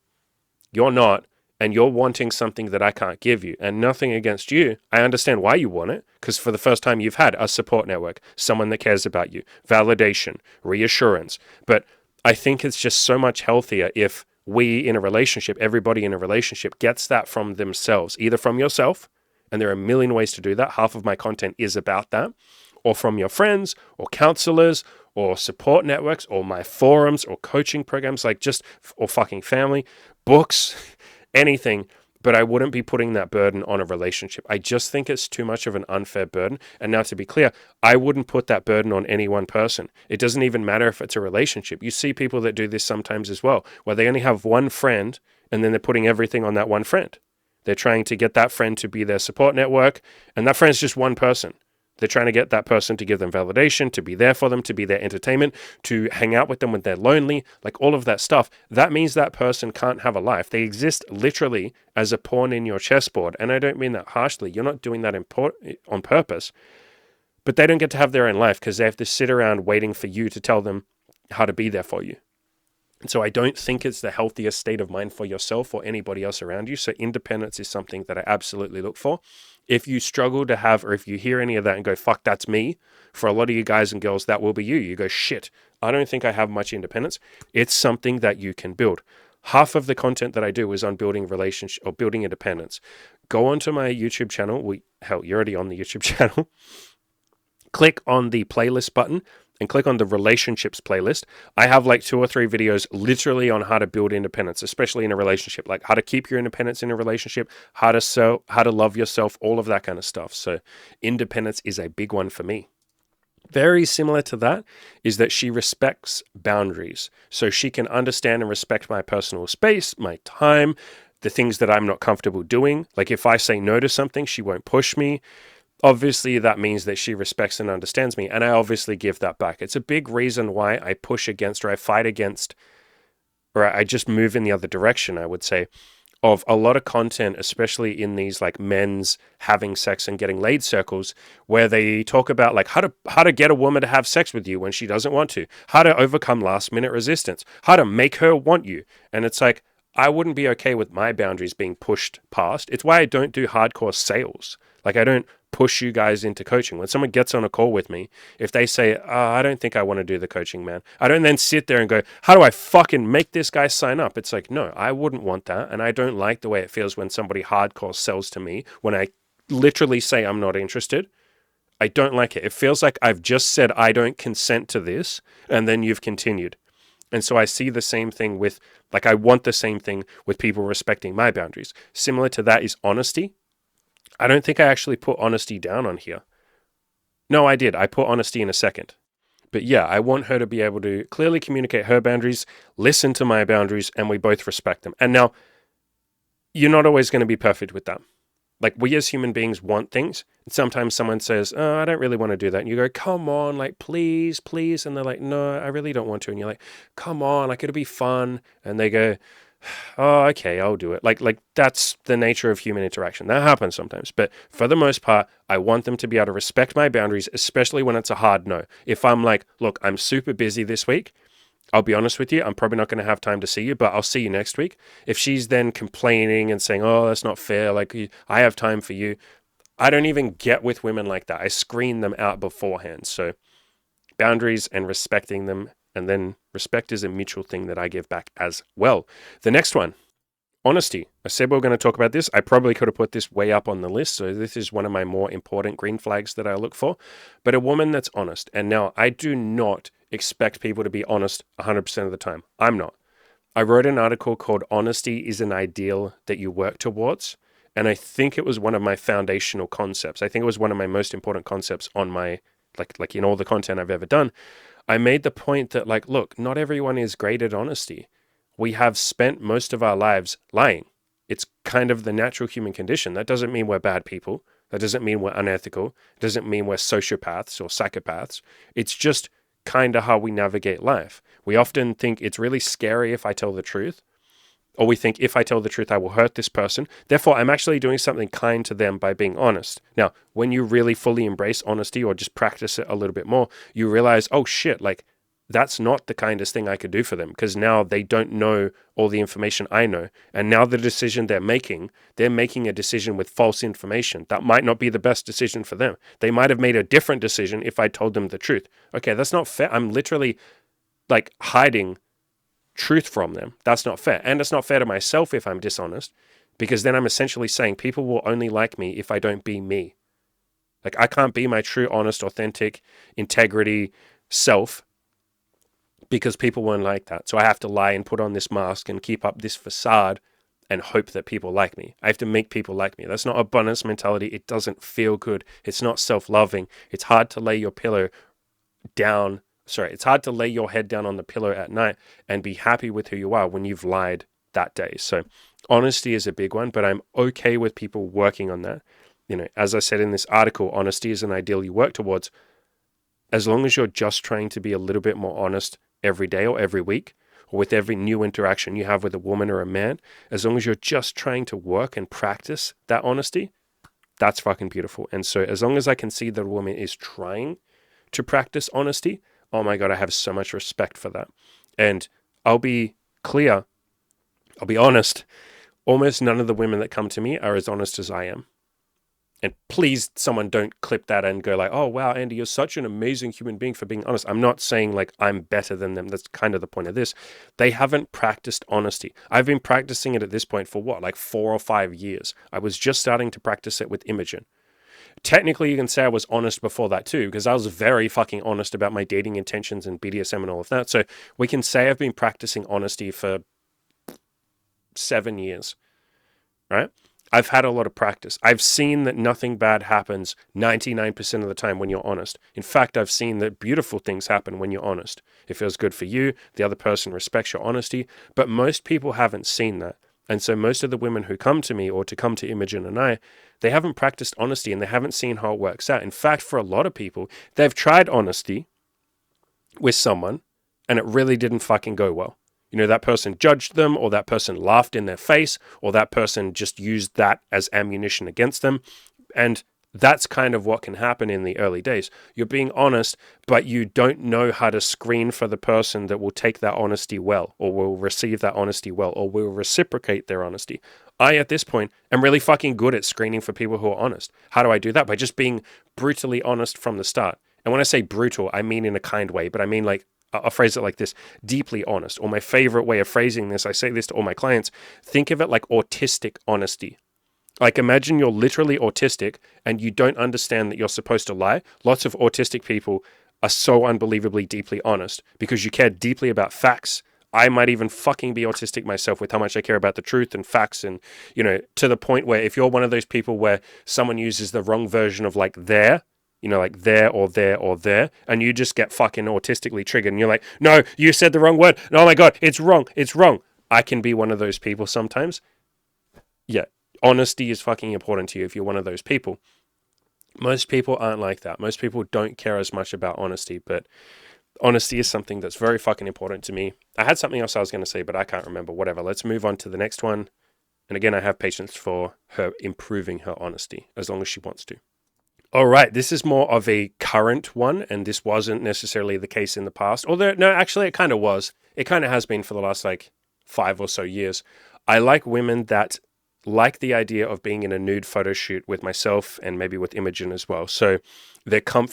you're not, and you're wanting something that I can't give you. And nothing against you. I understand why you want it, because for the first time you've had a support network, someone that cares about you, validation, reassurance. But I think it's just so much healthier if we in a relationship, everybody in a relationship gets that from themselves, either from yourself, and there are a million ways to do that. Half of my content is about that, or from your friends or counselors or support networks or my forums or coaching programs, like just, or fucking family, books, anything. But I wouldn't be putting that burden on a relationship. I just think it's too much of an unfair burden. And now to be clear, I wouldn't put that burden on any one person. It doesn't even matter if it's a relationship. You see people that do this sometimes as well, where they only have one friend and then they're putting everything on that one friend. They're trying to get that friend to be their support network, and that friend's just one person. They're trying to get that person to give them validation, to be there for them, to be their entertainment, to hang out with them when they're lonely, like all of that stuff. That means that person can't have a life. They exist literally as a pawn in your chessboard. And I don't mean that harshly. You're not doing that on purpose. But they don't get to have their own life because they have to sit around waiting for you to tell them how to be there for you. And so I don't think it's the healthiest state of mind for yourself or anybody else around you. So independence is something that I absolutely look for. If you struggle to have, or if you hear any of that and go, fuck, that's me, for a lot of you guys and girls, that will be you. You go, shit, I don't think I have much independence. It's something that you can build. half of the content that I do is on building relationship or building independence. Go onto my YouTube channel. Hell, you're already on the YouTube channel. Click on the playlist button and click on the relationships playlist. I have like 2 or 3 videos literally on how to build independence, especially in a relationship, like how to keep your independence in a relationship, how to love yourself, all of that kind of stuff. So independence is a big one for me. Very similar to that is that she respects boundaries. So she can understand and respect my personal space, my time, the things that I'm not comfortable doing. Like if I say no to something, she won't push me. Obviously, that means that she respects and understands me, and I obviously give that back. It's a big reason why I push against, or I fight against, or I just move in the other direction, I would say, of a lot of content, especially in these like men's having sex and getting laid circles, where they talk about like how to get a woman to have sex with you when she doesn't want to, how to overcome last minute resistance, how to make her want you. And it's like, I wouldn't be okay with my boundaries being pushed past. It's why I don't do hardcore sales. Like I don't push you guys into coaching. When someone gets on a call with me, if they say, I don't think I want to do the coaching, man, I don't then sit there and go, how do I fucking make this guy sign up? It's like, no, I wouldn't want that. And I don't like the way it feels when somebody hardcore sells to me when I literally say I'm not interested. I don't like it. It feels like I've just said I don't consent to this, and then you've continued. And so I see the same thing with, like, I want the same thing with people respecting my boundaries. Similar to that is honesty. I don't think I actually put honesty down on here. No, I did. I put honesty in a second. But yeah, I want her to be able to clearly communicate her boundaries, listen to my boundaries, and we both respect them. And now, you're not always going to be perfect with that. Like, we as human beings want things. And sometimes someone says, oh, I don't really want to do that. And you go, come on, like, please, please. And they're like, no, I really don't want to. And you're like, come on, like, it'll be fun. And they go, oh, okay, I'll do it. Like that's the nature of human interaction. That happens sometimes. But for the most part, I want them to be able to respect my boundaries, especially when it's a hard no. If I'm like, look, I'm super busy this week, I'll be honest with you, I'm probably not going to have time to see you, but I'll see you next week. If she's then complaining and saying, oh, that's not fair, like I have time for you, I don't even get with women like that. I screen them out beforehand. So boundaries and respecting them. And then respect is a mutual thing that I give back as well. The next one, honesty. I said we were going to talk about this. I probably could have put this way up on the list. So this is one of my more important green flags that I look for. But a woman that's honest. And now I do not expect people to be honest 100% of the time. I'm not. I wrote an article called Honesty is an Ideal That You Work Towards. And I think it was one of my foundational concepts. I think it was one of my most important concepts on my, like in all the content I've ever done. I made the point that, like, look, not everyone is great at honesty. We have spent most of our lives lying. It's kind of the natural human condition. That doesn't mean we're bad people. That doesn't mean we're unethical. It doesn't mean we're sociopaths or psychopaths. It's just kind of how we navigate life. We often think it's really scary if I tell the truth. Or we think if I tell the truth, I will hurt this person. Therefore, I'm actually doing something kind to them by being honest. Now, when you really fully embrace honesty or just practice it a little bit more, you realize, oh shit, like that's not the kindest thing I could do for them because now they don't know all the information I know. And now the decision they're making a decision with false information. That might not be the best decision for them. They might have made a different decision if I told them the truth. Okay, that's not fair. I'm literally like hiding truth from them. That's not fair. And it's not fair to myself if I'm dishonest, because then I'm essentially saying people will only like me if I don't be me. Like I can't be my true, honest, authentic, integrity self because people won't like that. So I have to lie and put on this mask and keep up this facade and hope that people like me. I have to make people like me. That's not abundance mentality. It doesn't feel good. It's not self-loving. It's hard to lay your pillow down. It's hard to lay your head down on the pillow at night and be happy with who you are when you've lied that day. So honesty is a big one, but I'm okay with people working on that. You know, as I said in this article, honesty is an ideal you work towards. As long as you're just trying to be a little bit more honest every day or every week, or with every new interaction you have with a woman or a man, as long as you're just trying to work and practice that honesty, that's fucking beautiful. And so as long as I can see that a woman is trying to practice honesty, oh my God, I have so much respect for that. And I'll be clear, I'll be honest, almost none of the women that come to me are as honest as I am. And please, someone don't clip that and go like, oh, wow, Andy, you're such an amazing human being for being honest. I'm not saying like I'm better than them. That's kind of the point of this. They haven't practiced honesty. I've been practicing it at this point for what, like 4 or 5 years. I was just starting to practice it with Imogen. Technically, you can say I was honest before that too, because I was very fucking honest about my dating intentions and BDSM and all of that. So we can say I've been practicing honesty for 7 years, right? I've had a lot of practice. I've seen that nothing bad happens 99% of the time when you're honest. In fact, I've seen that beautiful things happen when you're honest. It feels good for you. The other person respects your honesty. But most people haven't seen that. And so most of the women who come to me or to come to Imogen and I, they haven't practiced honesty and they haven't seen how it works out. In fact, for a lot of people, they've tried honesty with someone and it really didn't fucking go well. You know, that person judged them, or that person laughed in their face, or that person just used that as ammunition against them. And that's kind of what can happen in the early days. You're being honest, but you don't know how to screen for the person that will take that honesty well, or will receive that honesty well, or will reciprocate their honesty. I, at this point, am really fucking good at screening for people who are honest. How do I do that? By just being brutally honest from the start. And when I say brutal, I mean in a kind way, but I mean like, I'll phrase it like this, deeply honest. Or my favorite way of phrasing this, I say this to all my clients, think of it like autistic honesty. Like imagine you're literally autistic and you don't understand that you're supposed to lie. Lots of autistic people are so unbelievably deeply honest because you care deeply about facts. I might even fucking be autistic myself with how much I care about the truth and facts, and, you know, to the point where if you're one of those people where someone uses the wrong version of like there, you know, like there or there or there, and you just get fucking autistically triggered and you're like, no, you said the wrong word. Oh my God, it's wrong. It's wrong. I can be one of those people sometimes. Yeah. Honesty is fucking important to you if you're one of those people. Most people aren't like that. Most people don't care as much about honesty, but honesty is something that's very fucking important to me. I had something else I was going to say, but I can't remember. Whatever. Let's move on to the next one. And again, I have patience for her improving her honesty as long as she wants to. All right, this is more of a current one, and this wasn't necessarily the case in the past. Although, no, actually, it kind of was. It kind of has been for the last, like, 5 or so years. I like women that like the idea of being in a nude photo shoot with myself and maybe with Imogen as well. So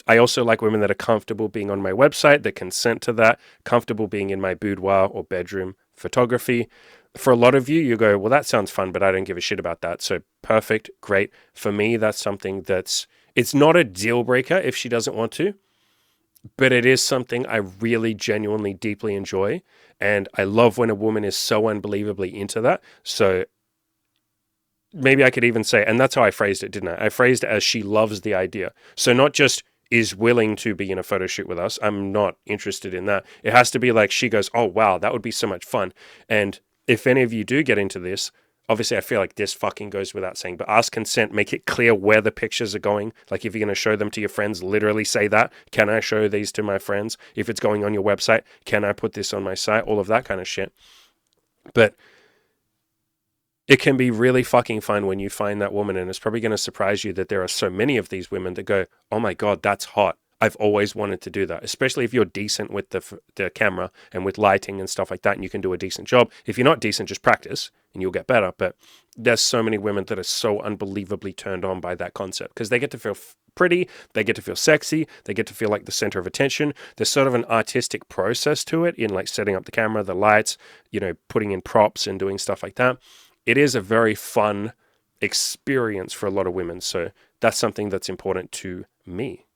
I also like women that are comfortable being on my website, that consent to that, comfortable being in my boudoir or bedroom photography. For a lot of you, you go, well, that sounds fun, but I don't give a shit about that. So perfect, great. For me, that's something it's not a deal breaker if she doesn't want to, but it is something I really genuinely deeply enjoy. And I love when a woman is so unbelievably into that. So maybe I could even say, and that's how I phrased it, didn't I? I phrased it as she loves the idea. So not just is willing to be in a photo shoot with us. I'm not interested in that. It has to be like she goes, oh, wow, that would be so much fun. And if any of you do get into this, obviously I feel like this fucking goes without saying, but ask consent, make it clear where the pictures are going. Like if you're going to show them to your friends, literally say that. Can I show these to my friends? If it's going on your website, can I put this on my site? All of that kind of shit. But it can be really fucking fun when you find that woman, and it's probably going to surprise you that there are so many of these women that go, oh my God, that's hot. I've always wanted to do that, especially if you're decent with the camera and with lighting and stuff like that, and you can do a decent job. If you're not decent, just practice and you'll get better. But there's so many women that are so unbelievably turned on by that concept because they get to feel pretty, they get to feel sexy, they get to feel like the center of attention. There's sort of an artistic process to it in like setting up the camera, the lights, you know, putting in props and doing stuff like that. It is a very fun experience for a lot of women. So that's something that's important to me.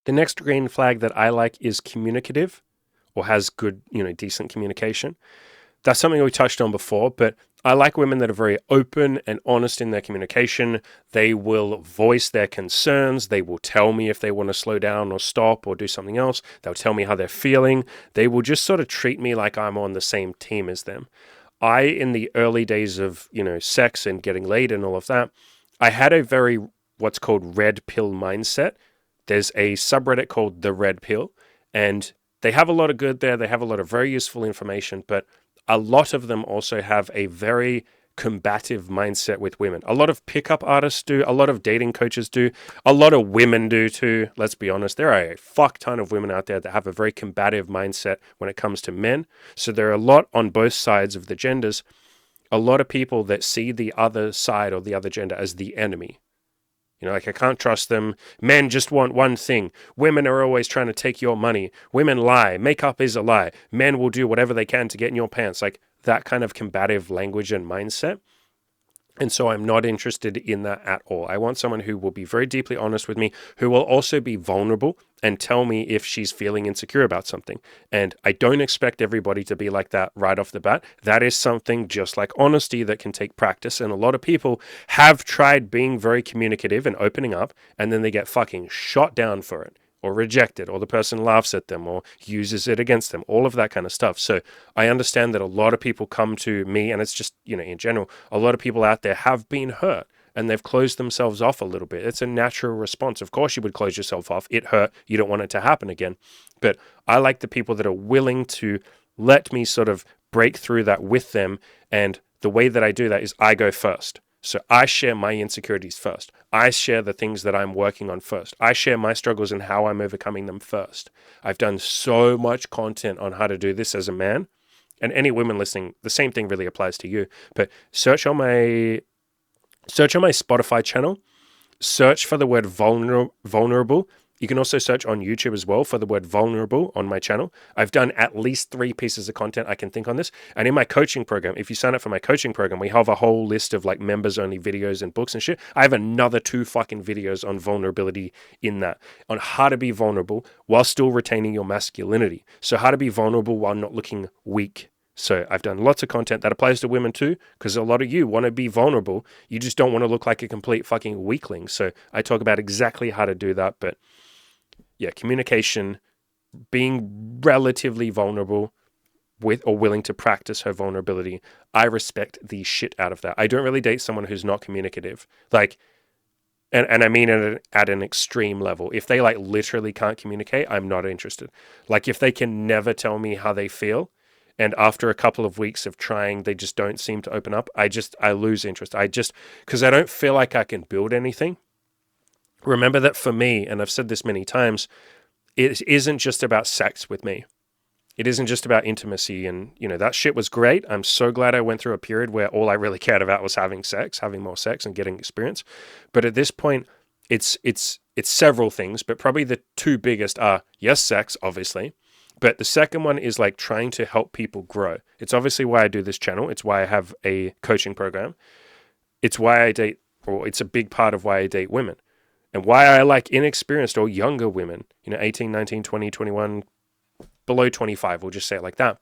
The next green flag that I like is communicative, or has good, decent communication. That's something we touched on before, but I like women that are very open and honest in their communication. They will voice their concerns. They will tell me if they want to slow down or stop or do something else. They'll tell me how they're feeling. They will just sort of treat me like I'm on the same team as them. In the early days of, sex and getting laid and all of that, I had a very, what's called red pill mindset. There's a subreddit called The Red Pill, and they have a lot of good there. They have a lot of very useful information, but a lot of them also have a very combative mindset with women. A lot of pickup artists do, a lot of dating coaches do, a lot of women do too. Let's be honest, there are a fuck ton of women out there that have a very combative mindset when it comes to men. So there are a lot on both sides of the genders, a lot of people that see the other side or the other gender as the enemy. Like, I can't trust them. Men just want one thing. Women are always trying to take your money. Women lie. Makeup is a lie. Men will do whatever they can to get in your pants. Like, that kind of combative language and mindset. And so I'm not interested in that at all. I want someone who will be very deeply honest with me, who will also be vulnerable and tell me if she's feeling insecure about something. And I don't expect everybody to be like that right off the bat. That is something, just like honesty, that can take practice. And a lot of people have tried being very communicative and opening up, and then they get fucking shot down for it, or rejected, or the person laughs at them or uses it against them, all of that kind of stuff. So I understand that a lot of people come to me, and it's just, in general, a lot of people out there have been hurt and they've closed themselves off a little bit. It's a natural response. Of course you would close yourself off. It hurt. You don't want it to happen again. But I like the people that are willing to let me sort of break through that with them. And the way that I do that is I go first. So I share my insecurities first. I share the things that I'm working on first. I share my struggles and how I'm overcoming them first. I've done so much content on how to do this as a man. And any women listening, the same thing really applies to you. But search on my Spotify channel. Search for the word vulnerable. You can also search on YouTube as well for the word vulnerable on my channel. I've done at least 3 pieces of content I can think on this. And in my coaching program, if you sign up for my coaching program, we have a whole list of like members only videos and books and shit. I have another 2 fucking videos on vulnerability in that, on how to be vulnerable while still retaining your masculinity. So how to be vulnerable while not looking weak. So I've done lots of content that applies to women too, because a lot of you want to be vulnerable. You just don't want to look like a complete fucking weakling. So I talk about exactly how to do that. But yeah, communication, being relatively vulnerable with or willing to practice her vulnerability. I respect the shit out of that. I don't really date someone who's not communicative. Like, and I mean at an extreme level. If they like literally can't communicate, I'm not interested. Like, if they can never tell me how they feel, and after a couple of weeks of trying, they just don't seem to open up, I lose interest. Because I don't feel like I can build anything. Remember that for me, and I've said this many times, it isn't just about sex with me. It isn't just about intimacy, and that shit was great. I'm so glad I went through a period where all I really cared about was having more sex and getting experience. But at this point, it's several things, but probably the 2 biggest are, yes, sex, obviously. But the second one is like trying to help people grow. It's obviously why I do this channel. It's why I have a coaching program. It's why I date, or it's a big part of why I date women. And why I like inexperienced or younger women, 18, 19, 20, 21, below 25, we'll just say it like that.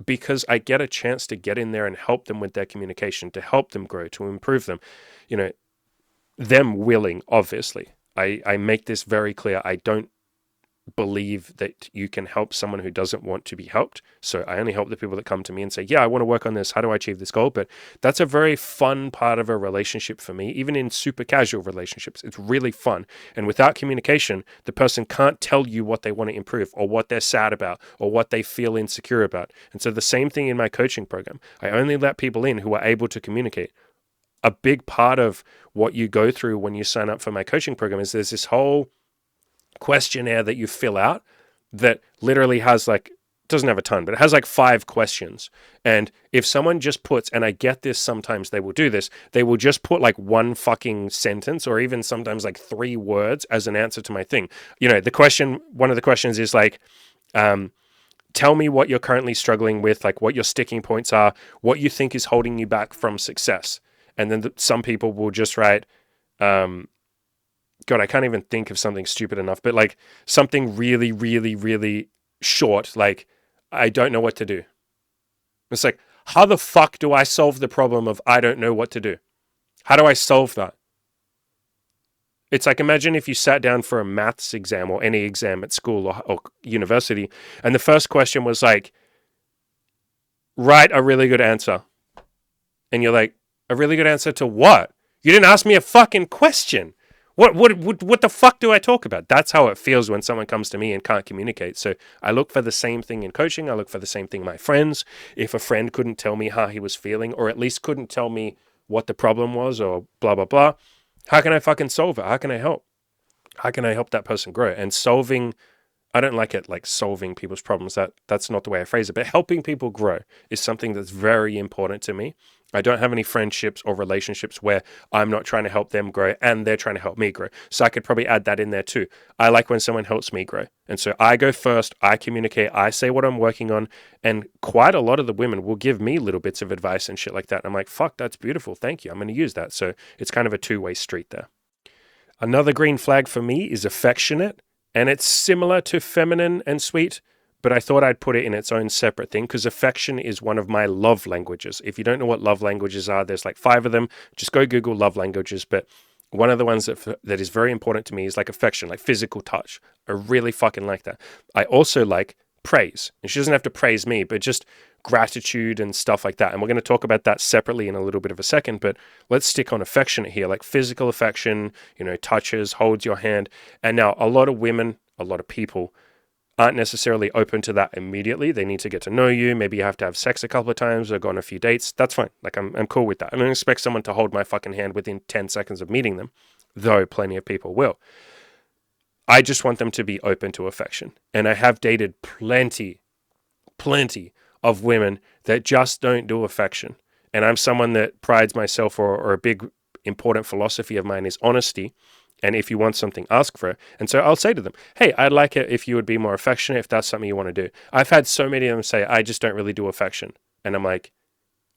Because I get a chance to get in there and help them with their communication, to help them grow, to improve them. Them willing, obviously. I make this very clear. I don't believe that you can help someone who doesn't want to be helped. So I only help the people that come to me and say, yeah, I want to work on this. How do I achieve this goal? But that's a very fun part of a relationship for me, even in super casual relationships. It's really fun. And without communication, the person can't tell you what they want to improve or what they're sad about or what they feel insecure about. And so the same thing in my coaching program. I only let people in who are able to communicate. A big part of what you go through when you sign up for my coaching program is there's this whole questionnaire that you fill out that literally has doesn't have a ton, but it has 5 questions. And if someone just puts, and I get this, sometimes they will do this, they will just put 1 fucking sentence or even sometimes 3 words as an answer to my thing. One of the questions is tell me what you're currently struggling with, what your sticking points are, what you think is holding you back from success. And then some people will just write, God, I can't even think of something stupid enough, but something really, really, really short, I don't know what to do. It's how the fuck do I solve the problem of I don't know what to do? How do I solve that? It's imagine if you sat down for a maths exam or any exam at school or university, and the first question was write a really good answer. And you're a really good answer to what? You didn't ask me a fucking question. What the fuck do I talk about? That's how it feels when someone comes to me and can't communicate. So I look for the same thing in coaching. I look for the same thing in my friends. If a friend couldn't tell me how he was feeling, or at least couldn't tell me what the problem was, or blah, blah, blah, how can I fucking solve it? How can I help? How can I help that person grow? And solving, I don't like it solving people's problems. That's not the way I phrase it. But helping people grow is something that's very important to me. I don't have any friendships or relationships where I'm not trying to help them grow and they're trying to help me grow. So I could probably add that in there too. I like when someone helps me grow. And so I go first, I communicate, I say what I'm working on. And quite a lot of the women will give me little bits of advice and shit like that. And I'm like, fuck, that's beautiful. Thank you. I'm going to use that. So it's kind of a two-way street there. Another green flag for me is affectionate. And it's similar to feminine and sweet, but I thought I'd put it in its own separate thing because affection is one of my love languages. If you don't know what love languages are, there's like 5 of them. Just go Google love languages. But one of the ones that is very important to me is like affection, like physical touch. I really fucking like that. I also like praise. And she doesn't have to praise me, but just gratitude and stuff like that. And we're going to talk about that separately in a little bit of a second, but let's stick on affectionate here, like physical affection, touches, holds your hand. And now a lot of women, a lot of people aren't necessarily open to that immediately. They need to get to know you. Maybe you have to have sex a couple of times or go on a few dates. That's fine. Like I'm cool with that. I don't expect someone to hold my fucking hand within 10 seconds of meeting them, though plenty of people will. I just want them to be open to affection. And I have dated plenty of women that just don't do affection. And I'm someone that prides myself, or a big important philosophy of mine is honesty. And if you want something, ask for it. And so I'll say to them, hey, I'd like it if you would be more affectionate, if that's something you want to do. I've had so many of them say, I just don't really do affection. And I'm like,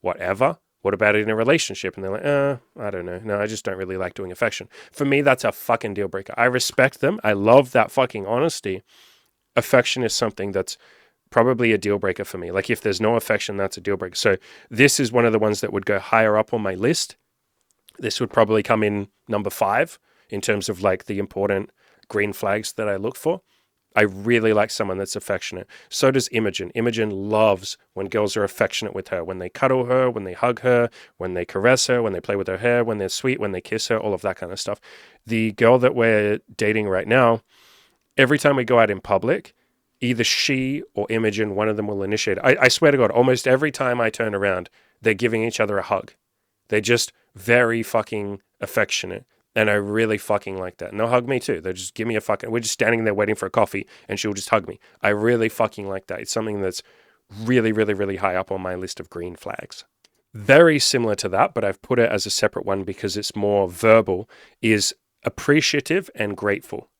whatever. What about it in a relationship? And they're like, I don't know. No, I just don't really like doing affection. For me, that's a fucking deal breaker. I respect them. I love that fucking honesty. Affection is something that's probably a deal breaker for me. Like if there's no affection, that's a deal breaker. So this is one of the ones that would go higher up on my list. This would probably come in number 5 in terms of like the important green flags that I look for. I really like someone that's affectionate. So does Imogen. Imogen loves when girls are affectionate with her, when they cuddle her, when they hug her, when they caress her, when they play with her hair, when they're sweet, when they kiss her, all of that kind of stuff. The girl that we're dating right now, every time we go out in public, either she or Imogen, one of them will initiate. I swear to God, almost every time I turn around, they're giving each other a hug. They're just very fucking affectionate. And I really fucking like that. And they'll hug me too. They'll just give me a fucking... We're just standing there waiting for a coffee and she'll just hug me. I really fucking like that. It's something that's really, really, really high up on my list of green flags. Very similar to that, but I've put it as a separate one because it's more verbal, is appreciative and grateful.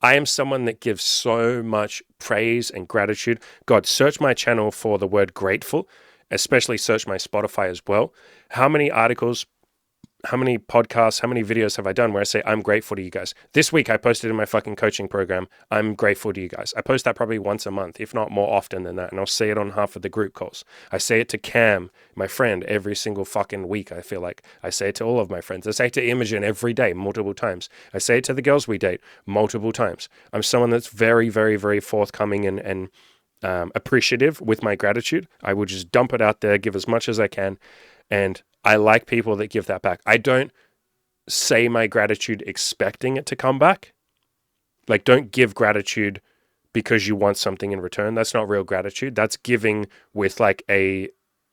I am someone that gives so much praise and gratitude. God, search my channel for the word grateful, especially search my Spotify as well. How many articles, how many podcasts, how many videos have I done where I say, I'm grateful to you guys? This week I posted in my fucking coaching program, I'm grateful to you guys. I post that probably once a month, if not more often than that. And I'll say it on half of the group calls. I say it to Cam, my friend, every single fucking week, I feel like. I say it to all of my friends. I say it to Imogen every day, multiple times. I say it to the girls we date multiple times. I'm someone that's very, very, very forthcoming and appreciative with my gratitude. I will just dump it out there, give as much as I can. And I like people that give that back. I don't say my gratitude expecting it to come back. Like, don't give gratitude because you want something in return. That's not real gratitude. That's giving with like a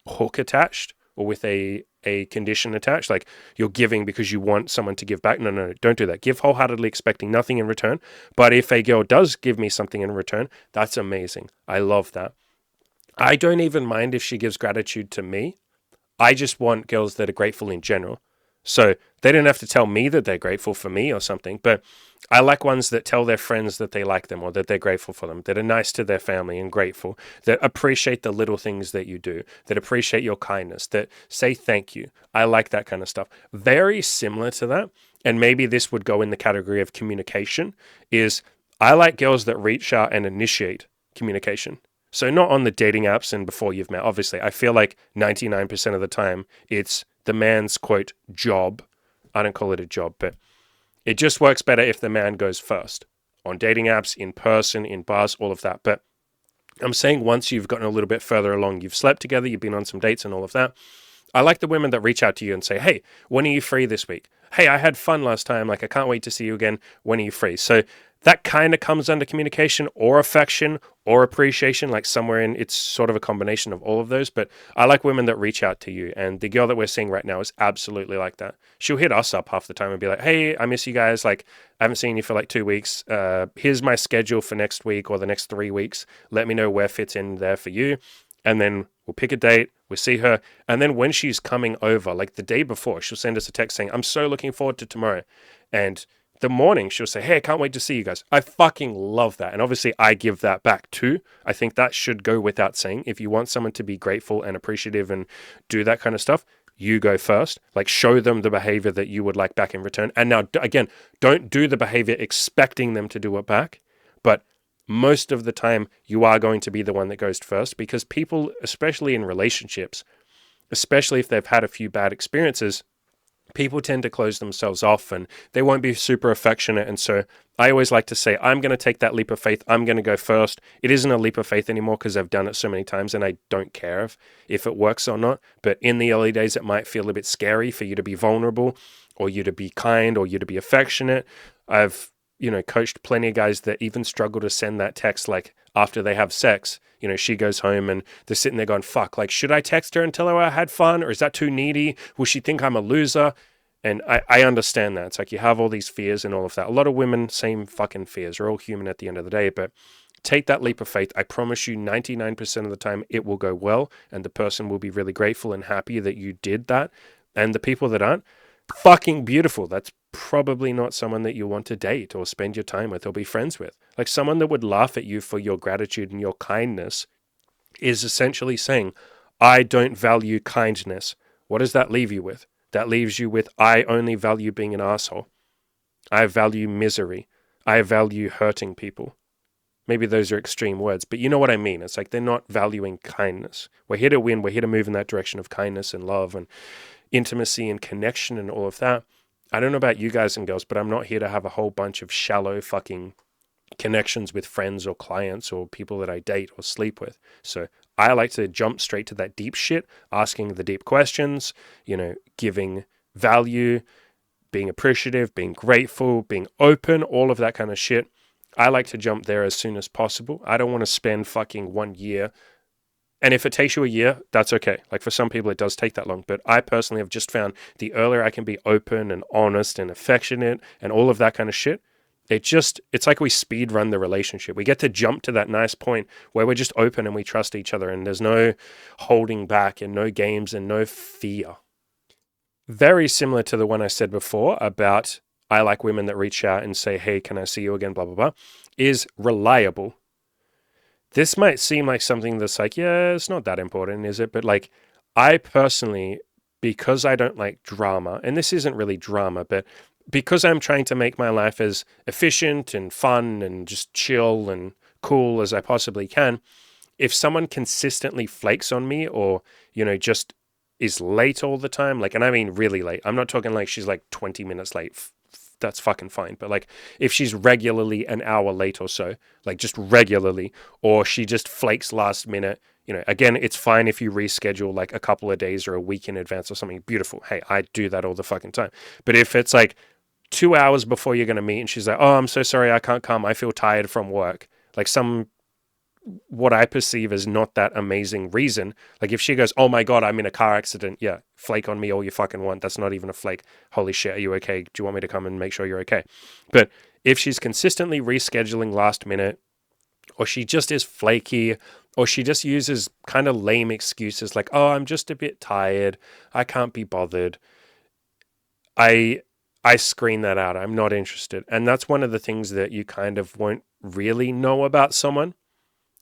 hook attached or with a condition attached. Like you're giving because you want someone to give back. No, don't do that. Give wholeheartedly expecting nothing in return. But if a girl does give me something in return, that's amazing. I love that. I don't even mind if she gives gratitude to me. I just want girls that are grateful in general. So they don't have to tell me that they're grateful for me or something, but I like ones that tell their friends that they like them or that they're grateful for them, that are nice to their family and grateful, that appreciate the little things that you do, that appreciate your kindness, that say thank you. I like that kind of stuff. Very similar to that, and maybe this would go in the category of communication, is I like girls that reach out and initiate communication. So not on the dating apps and before you've met, obviously. I feel like 99% of the time, it's the man's, quote, job. I don't call it a job, but it just works better if the man goes first. On dating apps, in person, in bars, all of that. But I'm saying once you've gotten a little bit further along, you've slept together, you've been on some dates and all of that, I like the women that reach out to you and say, hey, when are you free this week? Hey, I had fun last time. Like, I can't wait to see you again. When are you free? So that kind of comes under communication or affection or appreciation, like somewhere in, it's sort of a combination of all of those. But I like women that reach out to you. And the girl that we're seeing right now is absolutely like that. She'll hit us up half the time and be like, hey, I miss you guys. Like, I haven't seen you for like 2 weeks. Here's my schedule for next week or the next 3 weeks. Let me know where fits in there for you. And then We'll pick a date, we'll see her, and then when she's coming over, like the day before, she'll send us a text saying, I'm so looking forward to tomorrow. And the morning, she'll say, hey, I can't wait to see you guys. I fucking love that. And obviously, I give that back too. I think that should go without saying. If you want someone to be grateful and appreciative and do that kind of stuff, you go first. Like, show them the behavior that you would like back in return. And now, again, don't do the behavior expecting them to do it back. But most of the time, you are going to be the one that goes first, because people, especially in relationships, especially if they've had a few bad experiences, people tend to close themselves off and they won't be super affectionate. And so I always like to say, I'm going to take that leap of faith. I'm going to go first. It isn't a leap of faith anymore because I've done it so many times and I don't care if it works or not. But in the early days, it might feel a bit scary for you to be vulnerable, or you to be kind, or you to be affectionate. I've, coached plenty of guys that even struggle to send that text like after they have sex. She goes home and they're sitting there going, fuck, like, should I text her and tell her I had fun? Or is that too needy? Will she think I'm a loser? And I understand that. It's like you have all these fears and all of that. A lot of women, same fucking fears. We're all human at the end of the day. But take that leap of faith. I promise you 99% of the time it will go well. And the person will be really grateful and happy that you did that. And the people that aren't, fucking beautiful. That's probably not someone that you want to date or spend your time with or be friends with. Like, someone that would laugh at you for your gratitude and your kindness is essentially saying, I don't value kindness. What does that leave you with? That leaves you with, I only value being an asshole. I value misery. I value hurting people. Maybe those are extreme words, but you know what I mean. It's like they're not valuing kindness. We're here to win. We're here to move in that direction of kindness and love and intimacy and connection and all of that. I don't know about you guys and girls, but I'm not here to have a whole bunch of shallow fucking connections with friends or clients or people that I date or sleep with. So I like to jump straight to that deep shit, asking the deep questions, giving value, being appreciative, being grateful, being open, all of that kind of shit. I like to jump there as soon as possible. I don't want to spend fucking 1 year. And if it takes you a year, that's okay. Like, for some people, it does take that long. But I personally have just found the earlier I can be open and honest and affectionate and all of that kind of shit, it's like we speed run the relationship. We get to jump to that nice point where we're just open and we trust each other and there's no holding back and no games and no fear. Very similar to the one I said before about I like women that reach out and say, hey, can I see you again, blah, blah, blah, is reliable. This might seem like something that's like, yeah, it's not that important, is it? But like, I personally, because I don't like drama, and this isn't really drama, but because I'm trying to make my life as efficient and fun and just chill and cool as I possibly can, if someone consistently flakes on me or, just is late all the time, like, and I mean really late, I'm not talking like she's like 20 minutes late. That's fucking fine. But like, if she's regularly an hour late or so, like just regularly, or she just flakes last minute, again, it's fine if you reschedule like a couple of days or a week in advance or something. Beautiful. Hey, I do that all the fucking time. But if it's like 2 hours before you're going to meet and she's like, oh, I'm so sorry, I can't come, I feel tired from work, like what I perceive as not that amazing reason. Like, if she goes, oh my God, I'm in a car accident. Yeah, flake on me all you fucking want. That's not even a flake. Holy shit, are you okay? Do you want me to come and make sure you're okay? But if she's consistently rescheduling last minute, or she just is flaky, or she just uses kind of lame excuses like, oh, I'm just a bit tired, I can't be bothered, I screen that out. I'm not interested. And that's one of the things that you kind of won't really know about someone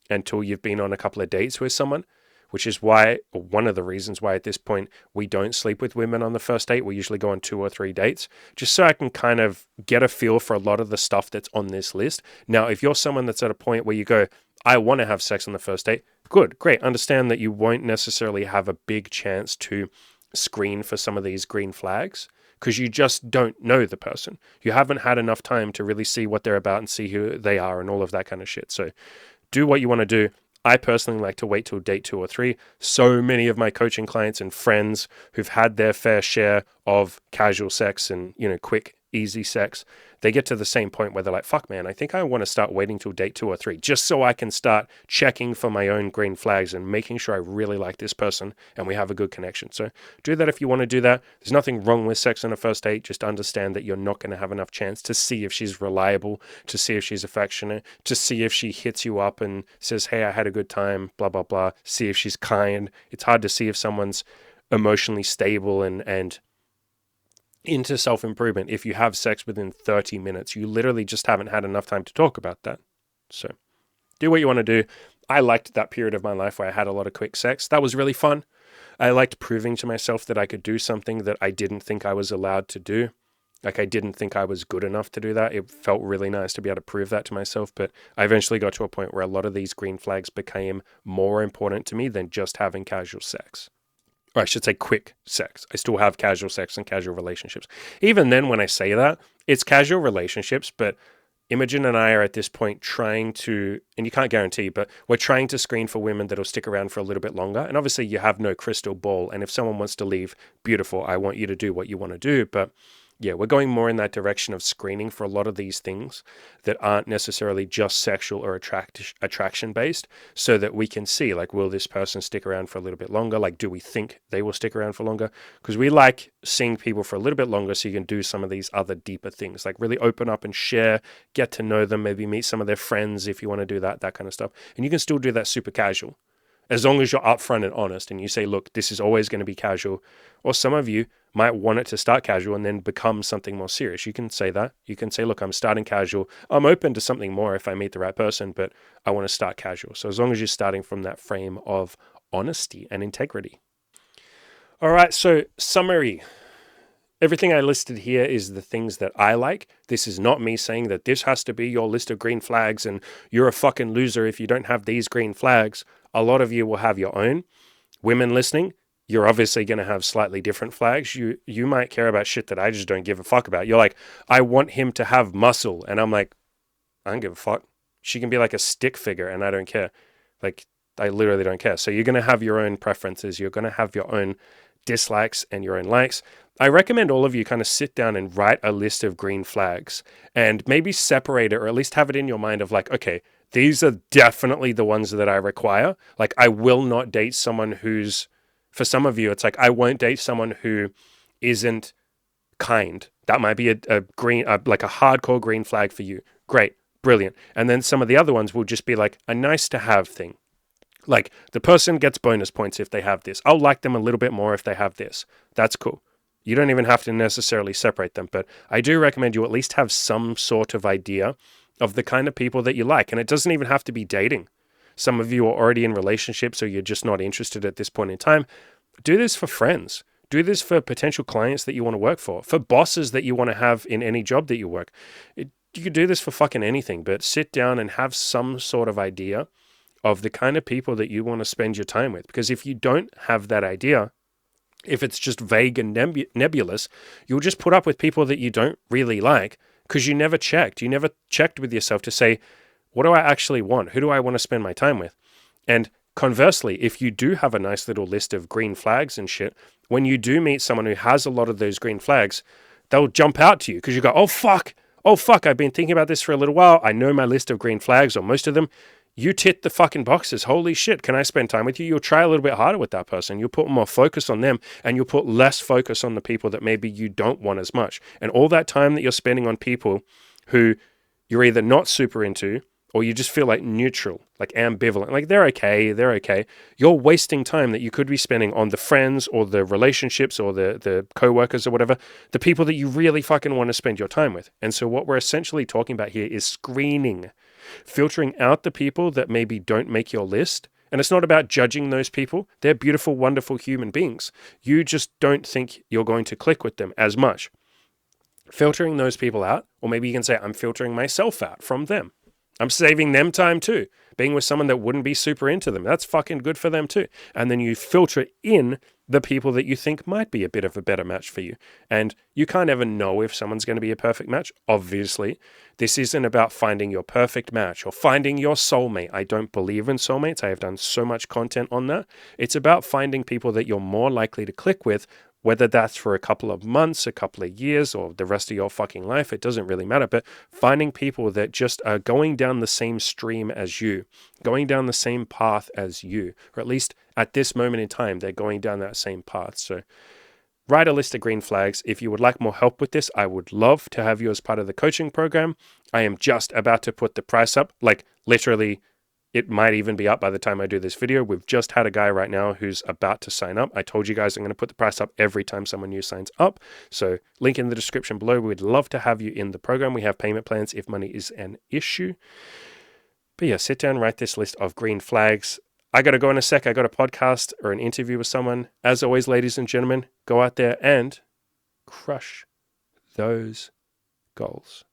until you've been on a couple of dates with someone, which is why, or one of the reasons why at this point we don't sleep with women on the first date. We usually go on 2 or 3 dates, just so I can kind of get a feel for a lot of the stuff that's on this list. Now, if you're someone that's at a point where you go, I want to have sex on the first date, good, great. Understand that you won't necessarily have a big chance to screen for some of these green flags because you just don't know the person. You haven't had enough time to really see what they're about and see who they are and all of that kind of shit. So do what you want to do. I personally like to wait till date 2 or 3. So many of my coaching clients and friends who've had their fair share of casual sex and, quick easy sex, they get to the same point where they're like, fuck man, I think I want to start waiting till date 2 or 3 just so I can start checking for my own green flags and making sure I really like this person and we have a good connection. So do that if you want to do that. There's nothing wrong with sex on a first date. Just understand that you're not going to have enough chance to see if she's reliable, to see if she's affectionate, to see if she hits you up and says, hey, I had a good time, blah, blah, blah. See if she's kind. It's hard to see if someone's emotionally stable and into self-improvement if you have sex within 30 minutes. You literally just haven't had enough time to talk about that. So do what you want to do. I liked that period of my life where I had a lot of quick sex. That was really fun. I liked proving to myself that I could do something that I didn't think I was allowed to do. Like I didn't think I was good enough to do that. It felt really nice to be able to prove that to myself. But I eventually got to a point where a lot of these green flags became more important to me than just having casual sex. Or I should say quick sex. I still have casual sex and casual relationships. Even then, when I say that, it's casual relationships, but Imogen and I are at this point trying to, and you can't guarantee, but we're trying to screen for women that'll stick around for a little bit longer. And obviously you have no crystal ball. And if someone wants to leave, beautiful. I want you to do what you want to do. But yeah, we're going more in that direction of screening for a lot of these things that aren't necessarily just sexual or attraction based, so that we can see, like, will this person stick around for a little bit longer? Like, do we think they will stick around for longer? Because we like seeing people for a little bit longer so you can do some of these other deeper things, like really open up and share, get to know them, maybe meet some of their friends if you want to do that kind of stuff. And you can still do that super casual, as long as you're upfront and honest and you say, look, this is always going to be casual. Or some of you might want it to start casual and then become something more serious. You can say that. You can say, look, I'm starting casual. I'm open to something more if I meet the right person, but I want to start casual. So as long as you're starting from that frame of honesty and integrity. All right, so summary. Everything I listed here is the things that I like. This is not me saying that this has to be your list of green flags and you're a fucking loser if you don't have these green flags. A lot of you will have your own. Women listening, you're obviously going to have slightly different flags. You might care about shit that I just don't give a fuck about. You're like, I want him to have muscle. And I'm like, I don't give a fuck. She can be like a stick figure and I don't care. Like, I literally don't care. So you're going to have your own preferences. You're going to have your own dislikes and your own likes. I recommend all of you kind of sit down and write a list of green flags and maybe separate it, or at least have it in your mind of like, okay, these are definitely the ones that I require. Like, I will not date someone who's, for some of you, it's like, I won't date someone who isn't kind. That might be a green, like a hardcore green flag for you. Great, brilliant. And then some of the other ones will just be like a nice to have thing. Like, the person gets bonus points if they have this. I'll like them a little bit more if they have this. That's cool. You don't even have to necessarily separate them, but I do recommend you at least have some sort of idea of the kind of people that you like. And it doesn't even have to be dating. Some of you are already in relationships, or you're just not interested at this point in time. Do this for friends. Do this for potential clients that you want to work for bosses that you want to have in any job that you work. You could do this for fucking anything, but sit down and have some sort of idea of the kind of people that you want to spend your time with. Because if you don't have that idea, if it's just vague and nebulous, you'll just put up with people that you don't really like because you never checked. You never checked with yourself to say, what do I actually want? Who do I want to spend my time with? And conversely, if you do have a nice little list of green flags and shit, when you do meet someone who has a lot of those green flags, they'll jump out to you because you go, oh fuck, I've been thinking about this for a little while. I know my list of green flags, or most of them. You tick the fucking boxes. Holy shit, can I spend time with you? You'll try a little bit harder with that person. You'll put more focus on them, and you'll put less focus on the people that maybe you don't want as much. And all that time that you're spending on people who you're either not super into, or you just feel like neutral, like ambivalent, like they're okay. You're wasting time that you could be spending on the friends or the relationships or the co-workers or whatever, the people that you really fucking want to spend your time with. And so what we're essentially talking about here is screening, filtering out the people that maybe don't make your list. And it's not about judging those people. They're beautiful, wonderful human beings. You just don't think you're going to click with them as much. Filtering those people out, or maybe you can say, I'm filtering myself out from them. I'm saving them time too. Being with someone that wouldn't be super into them, that's fucking good for them too. And then you filter in the people that you think might be a bit of a better match for you. And you can't ever know if someone's going to be a perfect match. Obviously, this isn't about finding your perfect match or finding your soulmate. I don't believe in soulmates. I have done so much content on that. It's about finding people that you're more likely to click with whether that's for a couple of months, a couple of years, or the rest of your fucking life, it doesn't really matter. But finding people that just are going down the same stream as you, going down the same path as you, or at least at this moment in time, they're going down that same path. So write a list of green flags. If you would like more help with this, I would love to have you as part of the coaching program. I am just about to put the price up, like literally. It might even be up by the time I do this video. We've just had a guy right now who's about to sign up. I told you guys I'm going to put the price up every time someone new signs up. So link in the description below. We'd love to have you in the program. We have payment plans if money is an issue. But yeah, sit down, write this list of green flags. I got to go in a sec. I got a podcast or an interview with someone. As always, ladies and gentlemen, go out there and crush those goals.